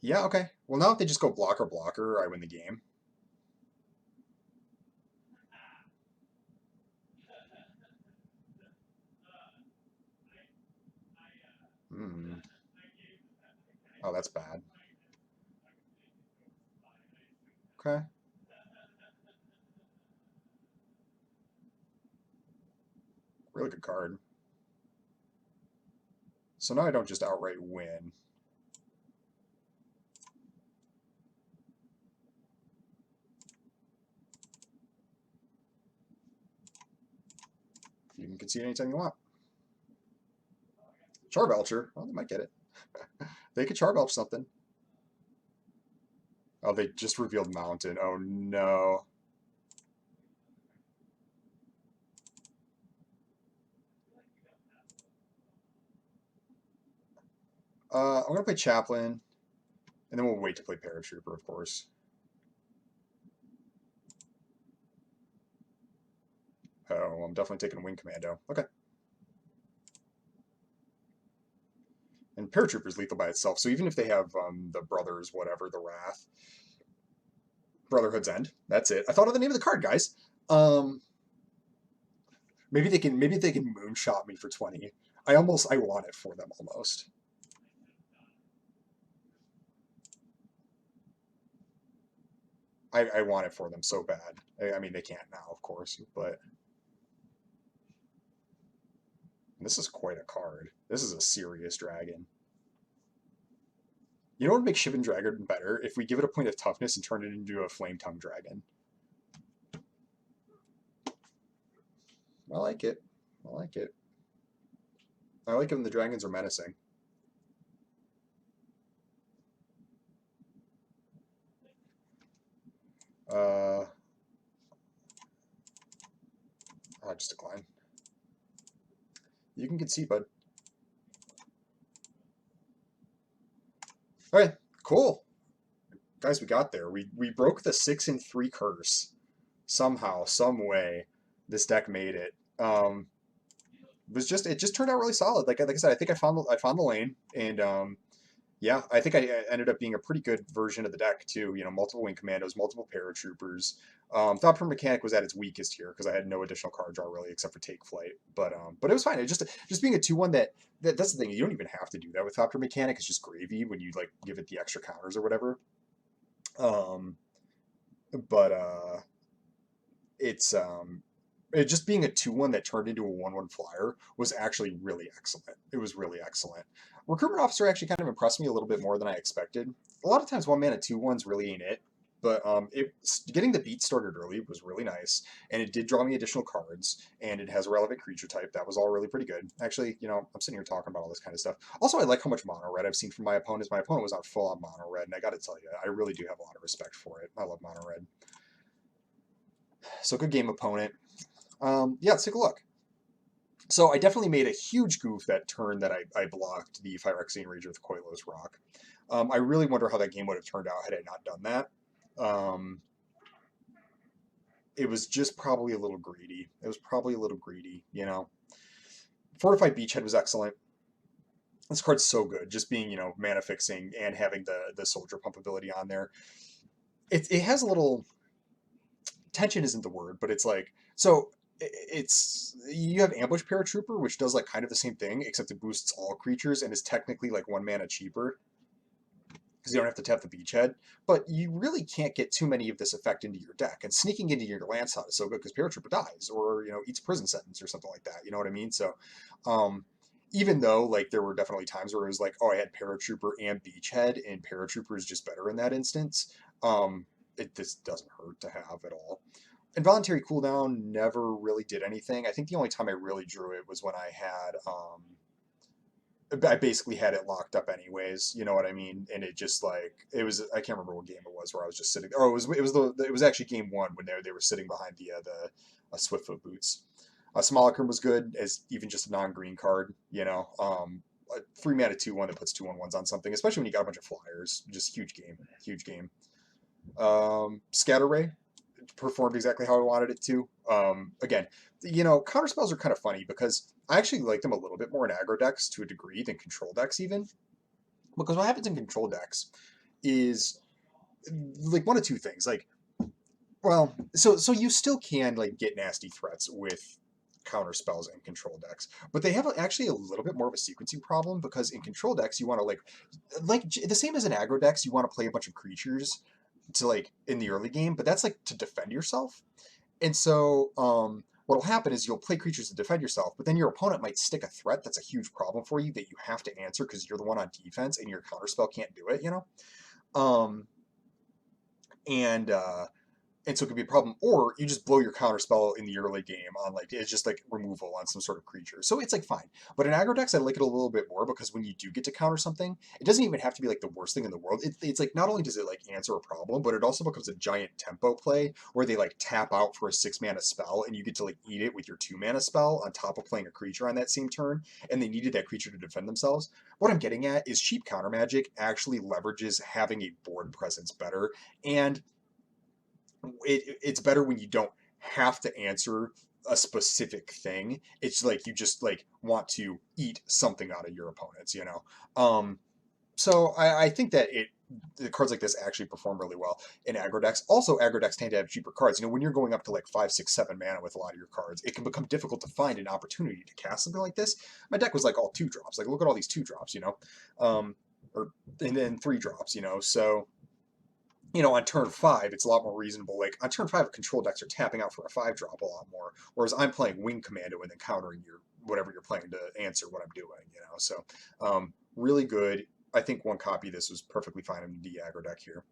Yeah, okay. Well, now if they just go blocker, blocker, I win the game. Hmm. Oh, that's bad. Okay. Really good card. So now I don't just outright win. You can concede anytime you want. Charbelcher. Oh, they might get it. They could Charbelch something. Oh, they just revealed Mountain. Oh, no. I'm going to play Chaplain, and then we'll wait to play Paratrooper, of course. Oh, I'm definitely taking Wing Commando. Okay. And Paratrooper's lethal by itself, so even if they have the Brothers, whatever, the Wrath, Brotherhood's End, that's it. I thought of the name of the card, guys. Um, maybe they can moonshot me for 20. I want it for them almost. I want it for them so bad. I mean, they can't now, of course, but this is quite a card. This is a serious dragon. You know what would make Shivan Dragon better? If we give it a point of toughness and turn it into a Flame Tongue Dragon. I like it. I like it. I like it when the dragons are menacing. I just decline. You can concede, bud. Okay, cool. Guys, we got there. We broke the 6-3 curse. Somehow, some way, this deck made it. It just turned out really solid. Like I said, I think I found the lane, and yeah, I think I ended up being a pretty good version of the deck too. You know, multiple wing commandos, multiple paratroopers. Thought per mechanic was at its weakest here because I had no additional card draw really except for take flight. But it was fine. It just being a 2-1 that's the thing. You don't even have to do that with Thopter mechanic. It's just gravy when you like give it the extra counters or whatever. Um, but it's it just being a 2-1 that turned into a 1-1 flyer was actually really excellent. It was really excellent. Recruitment Officer actually kind of impressed me a little bit more than I expected. A lot of times, one mana 2-1s really ain't it. But getting the beat started early was really nice, and it did draw me additional cards, and it has a relevant creature type. That was all really pretty good. Actually, you know, I'm sitting here talking about all this kind of stuff. Also, I like how much mono red I've seen from my opponents. My opponent was on full on mono red, and I got to tell you, I really do have a lot of respect for it. I love mono red. So good game, opponent. Yeah, let's take a look. So I definitely made a huge goof that turn that I blocked the Phyrexian Rager with Koilos Rock. I really wonder how that game would have turned out had I not done that. It was just probably a little greedy. It was probably a little greedy, you know. Fortified Beachhead was excellent. This card's so good, just being, you know, mana fixing and having the soldier pump ability on there. It has a little tension isn't the word, but it's like so it's you have ambush paratrooper which does like kind of the same thing except it boosts all creatures and is technically like 1 mana cheaper because you don't have to tap the beachhead, but you really can't get too many of this effect into your deck. And sneaking into your Lancelot is so good because paratrooper dies or, you know, eats prison sentence or something like that. You know what I mean? So um even though like there were definitely times where it was like, oh, I had paratrooper and beachhead and paratrooper is just better in that instance, this doesn't hurt to have at all. Involuntary cooldown never really did anything. I think the only time I really drew it was when I basically had it locked up anyways. You know what I mean? And it just like it was. I can't remember what game it was where I was just sitting. Oh, it was actually game one when they were sitting behind the Swiftfoot boots. Smolicum was good as even just a non-green card. A 3 mana 2/1 that puts 2/1s on something, especially when you got a bunch of flyers. Just huge game, huge game. Scatter Ray performed exactly how I wanted it to. Again, counter spells are kind of funny because I actually like them a little bit more in aggro decks to a degree than control decks even. Because what happens in control decks is like one of two things. Like, well, so you still can like get nasty threats with counter spells in control decks, but they have actually a little bit more of a sequencing problem because in control decks you want to like the same as in aggro decks, you want to play a bunch of creatures to like in the early game, but that's like to defend yourself. And so what'll happen is you'll play creatures to defend yourself, but then your opponent might stick a threat that's a huge problem for you that you have to answer because you're the one on defense and your counterspell can't do it. Um, and and so it could be a problem. Or you just blow your counter spell in the early game on like it's just like removal on some sort of creature. So it's like fine. But in aggro decks, I like it a little bit more because when you do get to counter something, it doesn't even have to be like the worst thing in the world. It's like not only does it like answer a problem, but it also becomes a giant tempo play where they like tap out for a 6 mana spell and you get to like eat it with your 2 mana spell on top of playing a creature on that same turn, and they needed that creature to defend themselves. What I'm getting at is cheap counter magic actually leverages having a board presence better, and it's better when you don't have to answer a specific thing. It's like you just like want to eat something out of your opponents. So I think that the cards like this actually perform really well in aggro decks. Also, aggro decks tend to have cheaper cards. When you're going up to like 5, 6, 7 mana with a lot of your cards, it can become difficult to find an opportunity to cast something like this. My deck was like all 2 drops. Like look at all these 2 drops. Um, or and then 3 drops. So on turn five, it's a lot more reasonable. Like on turn five, control decks are tapping out for a 5 drop a lot more, whereas I'm playing Wing Commando and then countering your whatever you're playing to answer what I'm doing. So really good. I think one copy of this was perfectly fine in the aggro deck here.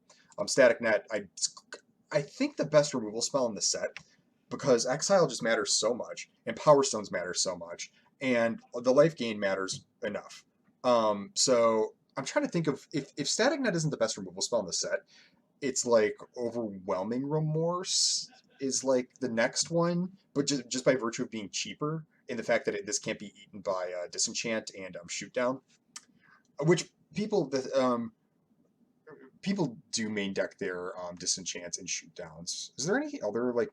Static Net, I think the best removal spell in the set because Exile just matters so much and Power Stones matter so much and the life gain matters enough. So I'm trying to think of if Static Net isn't the best removal spell in the set, it's like Overwhelming Remorse is like the next one, but just by virtue of being cheaper and the fact that this can't be eaten by Disenchant and Shoot Down, which people do main deck their Disenchants and Shoot Downs. Is there any other like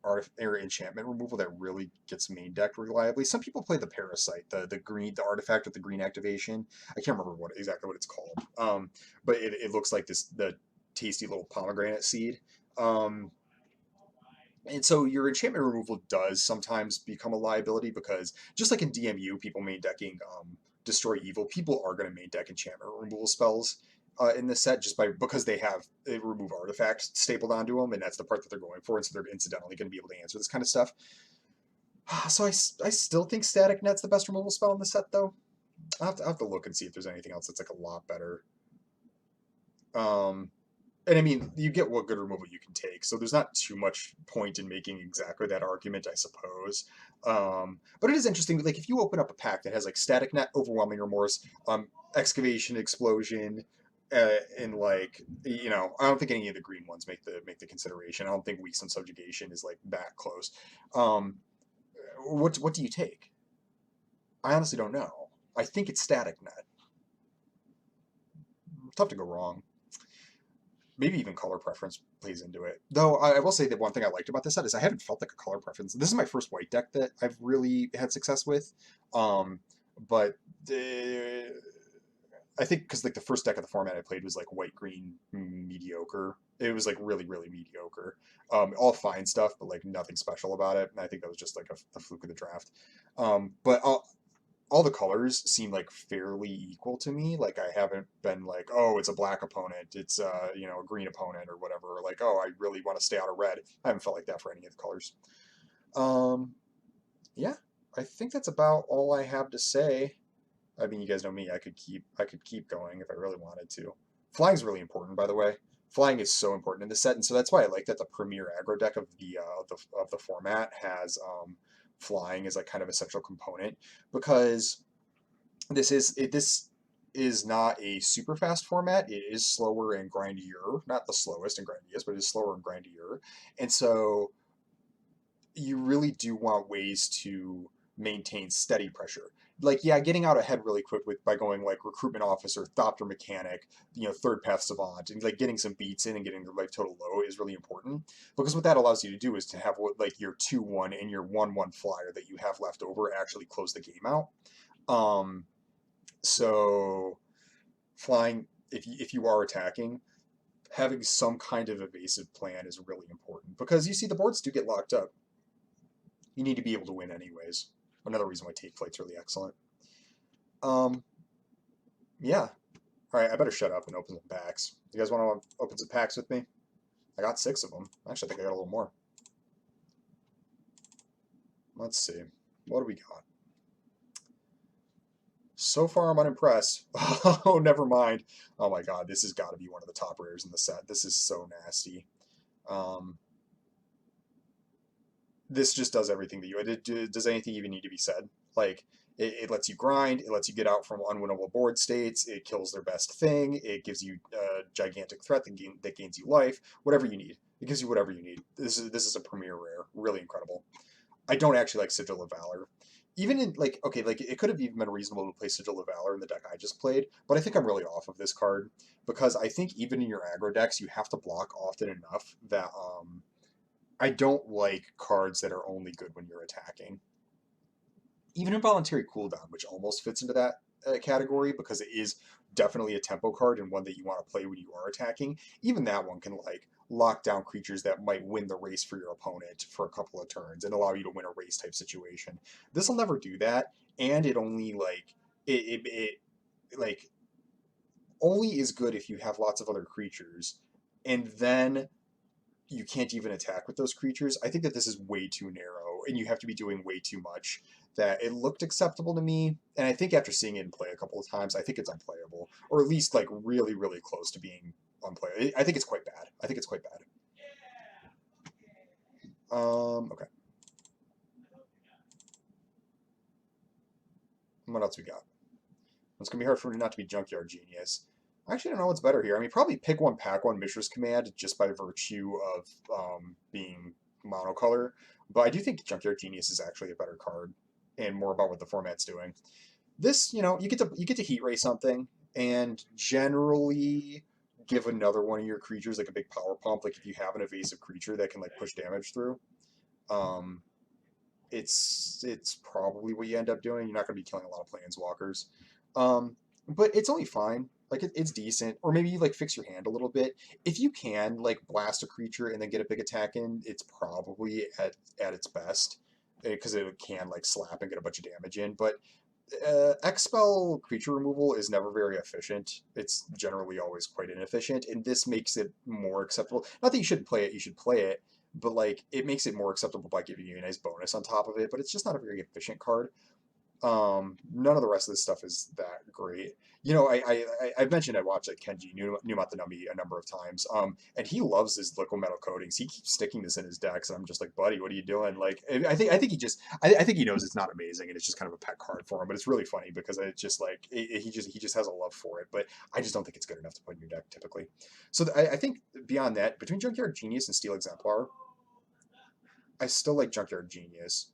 art or enchantment removal that really gets main decked reliably? Some people play the Parasite, the artifact with the green activation. I can't remember exactly what it's called. But it looks like the tasty little pomegranate seed. Um, and so your enchantment removal does sometimes become a liability because just like in DMU, people main decking Destroy Evil, people are going to main deck enchantment removal spells in this set just because they remove artifacts stapled onto them, and that's the part that they're going for, and so they're incidentally going to be able to answer this kind of stuff. So I still think Static Net's the best removal spell in the set, though. I'll have to look and see if there's anything else that's like a lot better. Um, and I mean, you get what good removal you can take, so there's not too much point in making exactly that argument, I suppose. But it is interesting, like if you open up a pack that has like Static Net, Overwhelming Remorse, Excavation, Explosion, and like I don't think any of the green ones make the consideration. I don't think Weak Subjugation is like that close. Um, what do you take? I honestly don't know. I think it's Static Net. Tough to go wrong. Maybe even color preference plays into it. Though I will say that one thing I liked about this set is I haven't felt like a color preference. This is my first white deck that I've really had success with. Um, but I think because like the first deck of the format I played was like white green mediocre. It was like really really mediocre. All fine stuff, but like nothing special about it. And I think that was just like a fluke of the draft. But all the colors seem like fairly equal to me. Like I haven't been like, oh, it's a black opponent, it's a green opponent or whatever. Or like, oh, I really want to stay out of red. I haven't felt like that for any of the colors. Um, yeah, I think that's about all I have to say. I mean, you guys know me. I could keep going if I really wanted to. Flying's really important, by the way. Flying is so important in the set, and so that's why I like that the premier aggro deck of the format has flying as like kind of a central component because this is not a super fast format. It is slower and grindier, not the slowest and grindiest, but it is slower and grindier, and so you really do want ways to maintain steady pressure. Like, yeah, getting out ahead really quick with by going like recruitment officer, Thopter mechanic, third path savant, and like getting some beats in and getting the life total low is really important because what that allows you to do is to have what like your 2-1 and your 1-1 flyer that you have left over actually close the game out. Um, so flying, if you are attacking, having some kind of evasive plan is really important because you see the boards do get locked up. You need to be able to win anyways. Another reason why take flight's really excellent. Um, yeah. All right, I better shut up and open some packs. You guys want to open some packs with me? I got 6 of them. Actually, I think I got a little more. Let's see. What do we got? So far, I'm unimpressed. Oh, never mind. Oh my god, this has got to be one of the top rares in the set. This is so nasty. Um, this just does everything that you. Does anything even need to be said? Like, it lets you grind. It lets you get out from unwinnable board states. It kills their best thing. It gives you a gigantic threat that gains you life. Whatever you need. It gives you whatever you need. This is a premier rare. Really incredible. I don't actually like Sigil of Valor. Even in like okay, like it could have even been reasonable to play Sigil of Valor in the deck I just played, but I think I'm really off of this card because I think even in your aggro decks you have to block often enough that I don't like cards that are only good when you're attacking. Even Involuntary Cooldown, which almost fits into that category because it is definitely a tempo card and one that you want to play when you are attacking. Even that one can like lock down creatures that might win the race for your opponent for a couple of turns and allow you to win a race type situation. This will never do that, and it only like it like only is good if you have lots of other creatures, and then you can't even attack with those creatures. I think that this is way too narrow and you have to be doing way too much. That it looked acceptable to me, and I think after seeing it in play a couple of times, I think it's unplayable, or at least like really, really close to being unplayable. I think it's quite bad. I think it's quite bad. Okay. What else we got? It's gonna be hard for me not to be Junkyard Genius. I actually don't know what's better here. I mean, probably pick one, pack one, Mishra's Command just by virtue of being monocolor. But I do think Junkyard Genius is actually a better card and more about what the format's doing. This, you get to heat ray something and generally give another one of your creatures like a big power pump. Like if you have an evasive creature that can like push damage through, um, it's probably what you end up doing. You're not going to be killing a lot of planeswalkers, um, but it's only fine. Like it's decent. Or maybe you like fix your hand a little bit. If you can like blast a creature and then get a big attack in, it's probably at its best because it can like slap and get a bunch of damage in. But Expel creature removal is never very efficient. It's generally always quite inefficient, and this makes it more acceptable. Not that you shouldn't play it, you should play it, but like it makes it more acceptable by giving you a nice bonus on top of it. But it's just not a very efficient card. None of the rest of this stuff is that great. I've mentioned I watched like Kenji Numatanami a number of times. And he loves his liquid metal coatings. He keeps sticking this in his decks, and I'm just like, buddy, what are you doing? Like, I think he knows it's not amazing, and it's just kind of a pet card for him. But it's really funny because it's just like he just has a love for it. But I just don't think it's good enough to put in your deck typically. So I think beyond that, between Junkyard Genius and Steel Exemplar, I still like Junkyard Genius.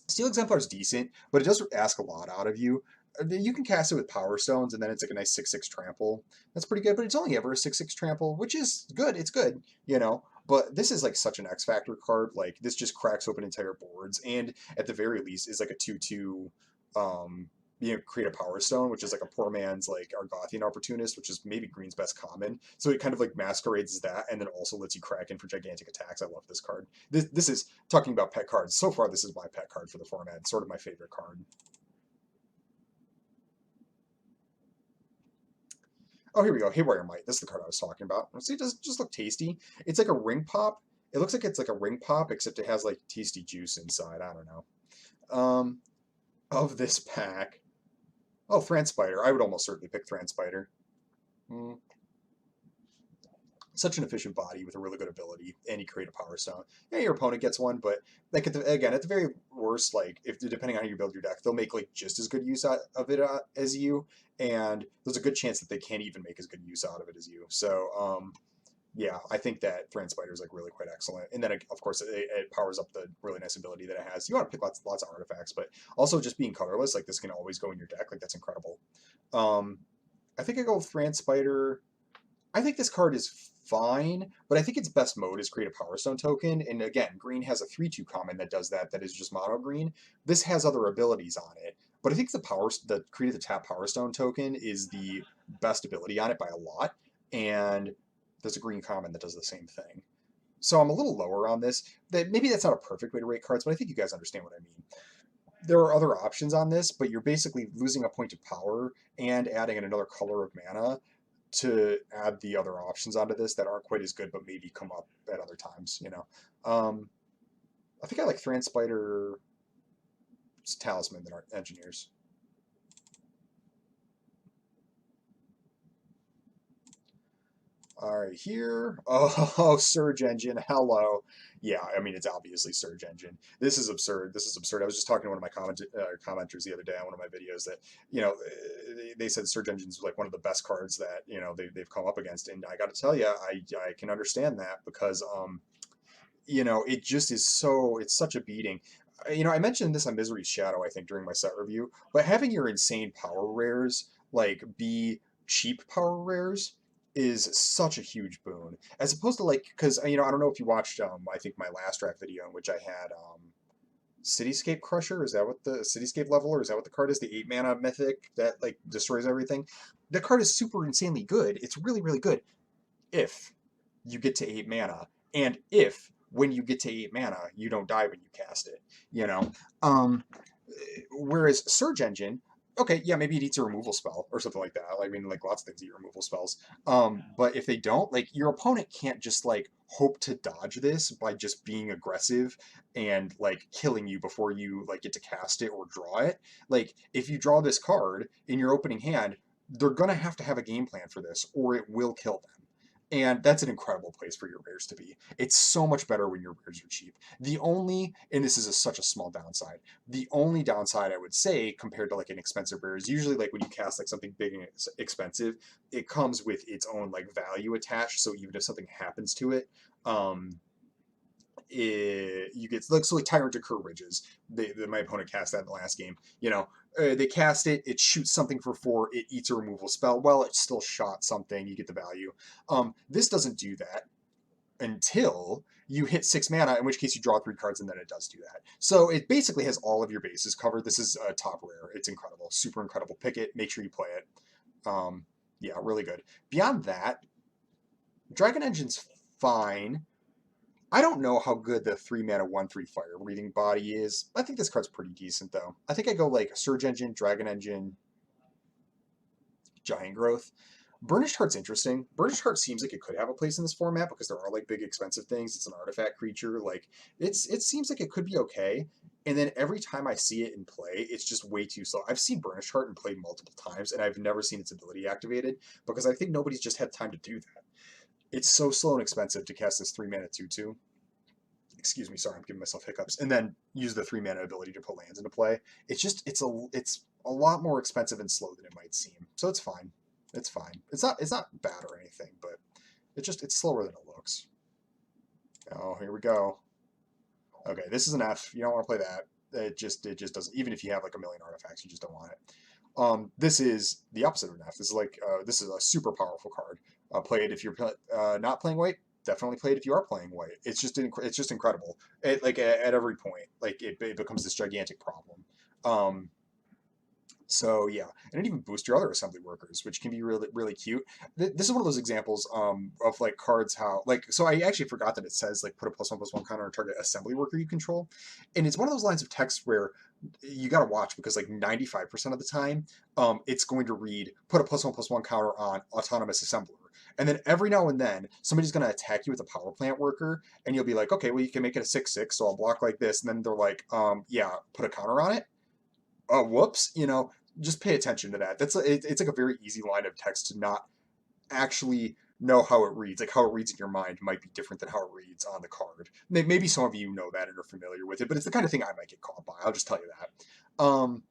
Steel Exemplar is decent, but it does ask a lot out of you. You can cast it with Power Stones, and then it's like a nice 6/6 trample. That's pretty good, but it's only ever a 6/6 trample, which is good. It's good, you know. But this is like such an X Factor card. Like this just cracks open entire boards, and at the very least is like a 2/2 create a Power Stone, which is like a poor man's like Argothian Opportunist, which is maybe Green's best common. So it kind of like masquerades as that, and then also lets you crack in for gigantic attacks. I love this card. This is talking about pet cards. So far, this is my pet card for the format. It's sort of my favorite card. Oh, here we go. Haywire Might. This is the card I was talking about. See, it does just look tasty. It's like a ring pop. It looks like it's like a ring pop, except it has like tasty juice inside. I don't know. Um, of this pack. Oh, Thran Spider. I would almost certainly pick Thran Spider. Mm. such an efficient body with a really good ability, and you create a power stone. Yeah, your opponent gets one, but like again, at the very worst, like if depending on how you build your deck, they'll make like just as good use of it as you, and there's a good chance that they can't even make as good use out of it as you. So yeah, I think that Thran Spider is like really quite excellent, and then of course it powers up the really nice ability that it has. You want to pick lots of artifacts, but also just being colorless, like this can always go in your deck, like that's incredible. Um, I think I go with Thran Spider. I think this card is fine, but I think its best mode is create a Power Stone token. And again, green has a 3/2 common that does that. That is just mono green. This has other abilities on it, but I think the create the tap Power Stone token is the best ability on it by a lot. And there's a green common that does the same thing. So I'm a little lower on this. That maybe that's not a perfect way to rate cards, but I think you guys understand what I mean. There are other options on this, but you're basically losing a point of power and adding in another color of mana to add the other options onto this that aren't quite as good, but maybe come up at other times. I think I like Thran Spider's Talisman than our Engineers. All right, here. Oh, Surge Engine. Hello. Yeah, I mean, it's obviously Surge Engine. This is absurd. This is absurd. I was just talking to one of my commenters the other day on one of my videos that, they said Surge Engine's like one of the best cards that, they've come up against. And I got to tell you, I can understand that because, it just is it's such a beating. I mentioned this on Misery's Shadow, I think, during my set review, but having your insane power rares, like, be cheap power rares is such a huge boon as opposed to like because I don't know if you watched I think my last draft video in which I had Cityscape Crusher. Is that what the Cityscape Leveler? Is that what the card is? The 8 mana mythic that like destroys everything. That card is super insanely good. It's really really good if you get to 8 mana, and if when you get to 8 mana you don't die when you cast it. You know, um, whereas Surge Engine, okay, yeah, maybe it eats a removal spell or something like that. I mean, like lots of things eat removal spells. But if they don't, like your opponent can't just like hope to dodge this by just being aggressive and like killing you before you like get to cast it or draw it. Like if you draw this card in your opening hand, they're gonna have to have a game plan for this, or it will kill them. And that's an incredible place for your rares to be. It's so much better when your rares are cheap. The only, and this is such a small downside, the only downside I would say compared to like an expensive rare is usually like when you cast like something big and expensive, it comes with its own like value attached. So even if something happens to it, um, you get like so like Tyrant to Cur Ridges. My opponent cast that in the last game. They cast it. It shoots something for 4. It eats a removal spell. Well, it still shot something. You get the value. This doesn't do that until you hit 6 mana, in which case you draw 3 cards, and then it does do that. So it basically has all of your bases covered. This is a top rare. It's incredible, super incredible. Pick it. Make sure you play it. Yeah, really good. Beyond that, Dragon Engine's fine. I don't know how good the 3 mana 1/3 fire breathing body is. I think this card's pretty decent though. I think I go like Surge Engine, Dragon Engine, Giant Growth. Burnished Heart's interesting. Burnished Heart seems like it could have a place in this format because there are like big expensive things. It's an artifact creature. Like it seems like it could be okay. And then every time I see it in play, it's just way too slow. I've seen Burnished Heart in play multiple times, and I've never seen its ability activated because I think nobody's just had time to do that. It's so slow and expensive to cast this 3 mana 2/2. Excuse me, sorry, I'm giving myself hiccups. And then use the 3 mana ability to put lands into play. It's a lot more expensive and slow than it might seem. So it's fine. It's fine. It's not bad or anything, but it's slower than it looks. Oh, here we go. Okay, this is an F. You don't want to play that. It just doesn't. Even if you have like a million artifacts, you just don't want it. This is the opposite of an F. This is like this is a super powerful card. Play it if you're not playing white. Definitely play it if you are playing white. It's just incredible. Like at every point, like it becomes this gigantic problem. Um, so yeah, and it even boosts your other assembly workers, which can be really really cute. This is one of those examples of like cards how like so I actually forgot that it says like put a +1/+1 counter on target assembly worker you control, and it's one of those lines of text where you got to watch because like 95% of the time it's going to read put a +1/+1 counter on autonomous assembler. And then every now and then somebody's going to attack you with a power plant worker, and you'll be like, okay, well you can make it a 6/6, so I'll block like this. And then they're like, yeah, put a counter on it. Whoops, just pay attention to that. It's like a very easy line of text to not actually know how it reads. Like how it reads in your mind might be different than how it reads on the card. Maybe some of you know that and are familiar with it, but it's the kind of thing I might get caught by. I'll just tell you that.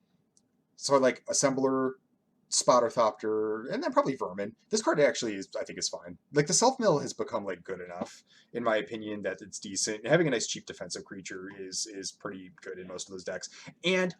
So I like Assembler, Spotterthopter, and then probably Vermin. This card actually is, I think, is fine. Like the Self Mill has become like good enough, in my opinion, that it's decent. Having a nice cheap defensive creature is pretty good in most of those decks. And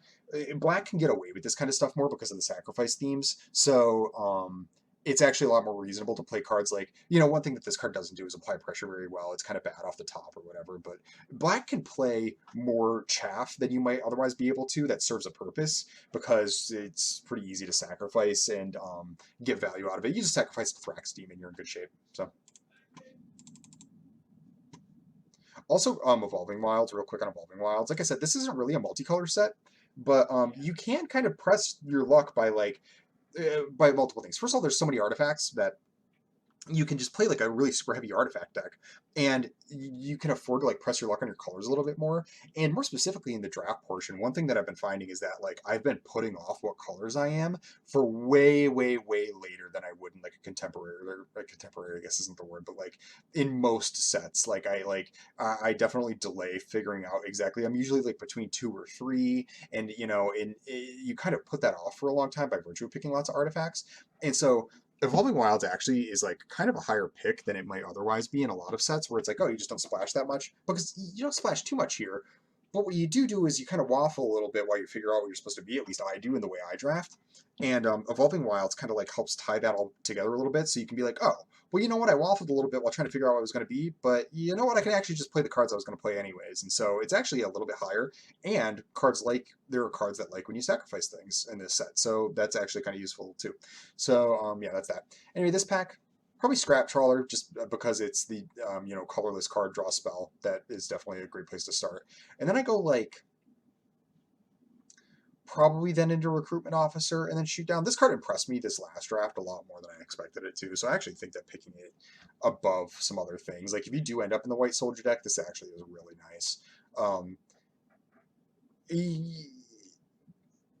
Black can get away with this kind of stuff more because of the sacrifice themes. So it's actually a lot more reasonable to play cards like, one thing that this card doesn't do is apply pressure very well. It's kind of bad off the top or whatever, but Black can play more chaff than you might otherwise be able to that serves a purpose because it's pretty easy to sacrifice and get value out of it. You just sacrifice the Thrax Demon, you're in good shape. So also Evolving Wilds, real quick on Evolving Wilds. Like I said, this isn't really a multicolor set, but you can kind of press your luck by multiple things. First of all, there's so many artifacts that you can just play like a really super heavy artifact deck, and you can afford to like press your luck on your colors a little bit more. And more specifically in the draft portion, one thing that I've been finding is that like I've been putting off what colors I am for way, way, way later than I would in like a contemporary, or a contemporary I guess isn't the word, but like in most sets, like I definitely delay figuring out exactly. I'm usually like between 2 or 3, and you kind of put that off for a long time by virtue of picking lots of artifacts, and so Evolving Wilds actually is like kind of a higher pick than it might otherwise be in a lot of sets where it's like, oh, you just don't splash that much because you don't splash too much here. But what you do is you kind of waffle a little bit while you figure out what you're supposed to be. At least I do in the way I draft. And Evolving Wilds kind of like helps tie that all together a little bit. So you can be like, oh, well, you know what? I waffled a little bit while trying to figure out what I was going to be. But you know what? I can actually just play the cards I was going to play anyways. And so it's actually a little bit higher. And there are cards that like when you sacrifice things in this set. So that's actually kind of useful too. So yeah, that's that. Anyway, this pack, probably Scrap Trawler, just because it's the colorless card draw spell. That is definitely a great place to start. And then I go like probably then into Recruitment Officer and then Shoot Down. This card impressed me this last draft a lot more than I expected it to. So I actually think that picking it above some other things, like if you do end up in the White Soldier deck, this actually is really nice. Um,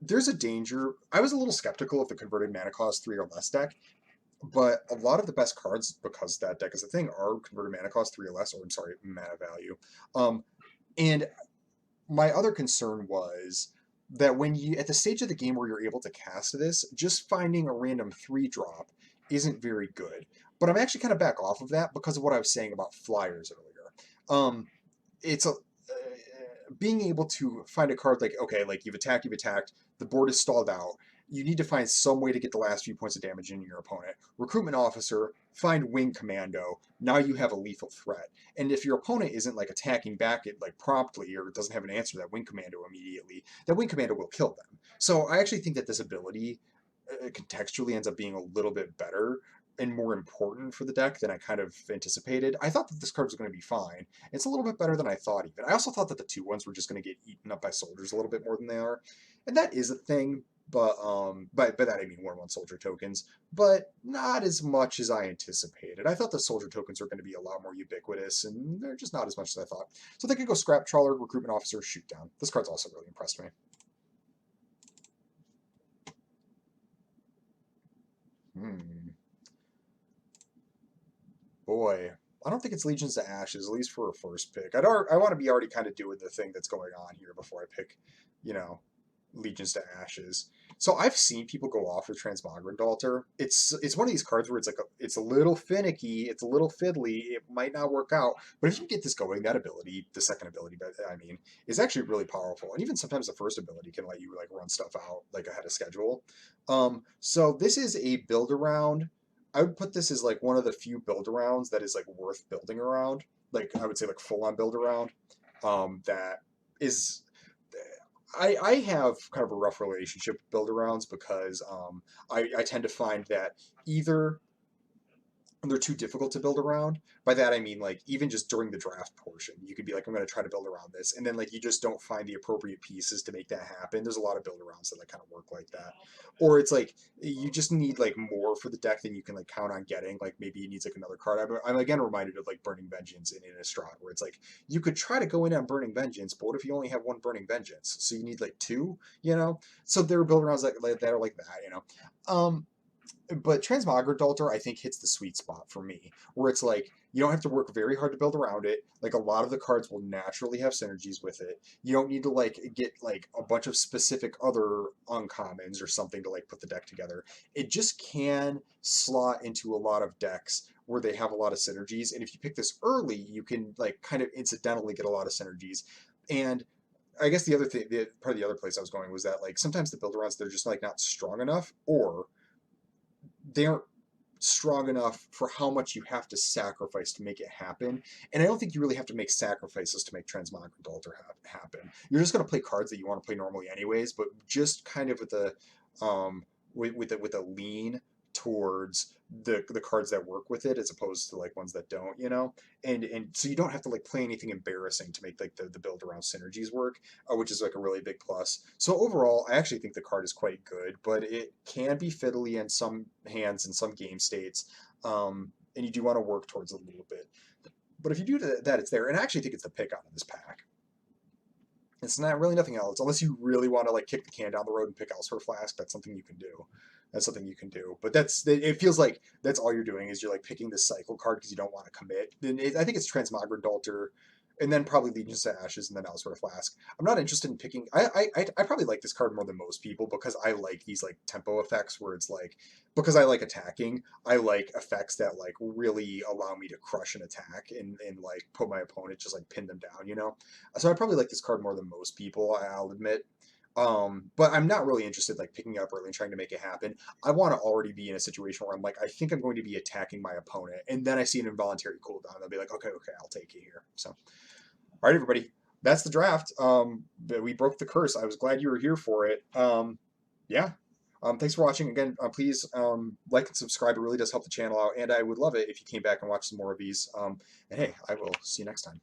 there's a danger. I was a little skeptical of the converted Mana Cost 3 or less deck, but a lot of the best cards, because that deck is a thing, are converted Mana Cost 3 or less, or I'm sorry, mana value. And my other concern was that when you, at the stage of the game where you're able to cast this, just finding a random 3-drop isn't very good. But I'm actually kind of back off of that because of what I was saying about flyers earlier. It's being able to find a card like, okay, like you've attacked, the board is stalled out. You need to find some way to get the last few points of damage in your opponent. Recruitment Officer, find Wing Commando. Now you have a lethal threat. And if your opponent isn't like attacking back it like promptly or doesn't have an answer to that Wing Commando immediately, that Wing Commando will kill them. So I actually think that this ability contextually ends up being a little bit better and more important for the deck than I kind of anticipated. I thought that this card was going to be fine. It's a little bit better than I thought even. I also thought that the 2/1s were just going to get eaten up by soldiers a little bit more than they are. And that is a thing, but by that I mean 1/1 soldier tokens, but not as much as I anticipated. I thought the soldier tokens were going to be a lot more ubiquitous, and they're just not as much as I thought. So they could go Scrap Trawler, Recruitment Officer, Shoot Down. This card's also really impressed me. Hmm. Boy, I don't think it's Legions to Ashes, at least for a first pick. I want to be already kind of doing the thing that's going on here before I pick, you know, Legions to Ashes. So I've seen people go off with Transmogrant Altar. It's one of these cards where it's a little finicky, it's a little fiddly, it might not work out. But if you get this going, that ability, the second ability, but I mean, is actually really powerful. And even sometimes the first ability can let you like run stuff out like ahead of schedule. So this is a build around. I would put this as like one of the few build arounds that is like worth building around. Like I would say like full on build around. That is I have kind of a rough relationship with build arounds because I tend to find that either they're too difficult to build around. By that I mean like even just during the draft portion, you could be like, I'm going to try to build around this, and then like you just don't find the appropriate pieces to make that happen. There's a lot of build arounds that like kind of work like that, or it's like you just need like more for the deck than you can like count on getting. Like maybe it needs like another card. I'm again reminded of like Burning Vengeance in Innistrad, where it's like you could try to go in on Burning Vengeance, but what if you only have one Burning Vengeance? So you need like two, you know. So there are build arounds that are like that, you know. But Transmogrant Altar, I think, hits the sweet spot for me, where it's like you don't have to work very hard to build around it. Like a lot of the cards will naturally have synergies with it. You don't need to like get like a bunch of specific other uncommons or something to like put the deck together. It just can slot into a lot of decks where they have a lot of synergies. And if you pick this early, you can like kind of incidentally get a lot of synergies. And I guess the other thing, part of the other place I was going was that like sometimes the build arounds they're just like not strong enough, or they aren't strong enough for how much you have to sacrifice to make it happen. And I don't think you really have to make sacrifices to make Transmogrant Altar happen. You're just going to play cards that you want to play normally anyways, but just kind of with a with a lean towards the cards that work with it as opposed to like ones that don't, you know. And so you don't have to like play anything embarrassing to make like the build around synergies work, which is like a really big plus. So overall, I actually think the card is quite good, but it can be fiddly in some hands and some game states, and you do want to work towards it a little bit. But if you do that, it's there, and I actually think it's the pick out of this pack. It's not really nothing else, unless you really want to like kick the can down the road and pick Elsewhere Flask. That's something you can do. That's something you can do. But that's it feels like that's all you're doing is you're like picking this cycle card because you don't want to commit. And I think it's Transmogrant Altar, and then probably Legions to Ashes, and then Elsewhere Flask. I'm not interested in picking. I probably like this card more than most people because I like these like tempo effects where it's like because I like attacking. I like effects that like really allow me to crush an attack and like put my opponent just like pin them down. You know. So I probably like this card more than most people, I'll admit. But I'm not really interested like picking it up early and trying to make it happen. I want to already be in a situation where I'm like, I think I'm going to be attacking my opponent, and then I see an involuntary cooldown. I'll be like, okay, I'll take you here. So, all right, everybody, that's the draft. We broke the curse. I was glad you were here for it. Yeah. Thanks for watching again. Please like and subscribe. It really does help the channel out, and I would love it if you came back and watched some more of these. And hey, I will see you next time.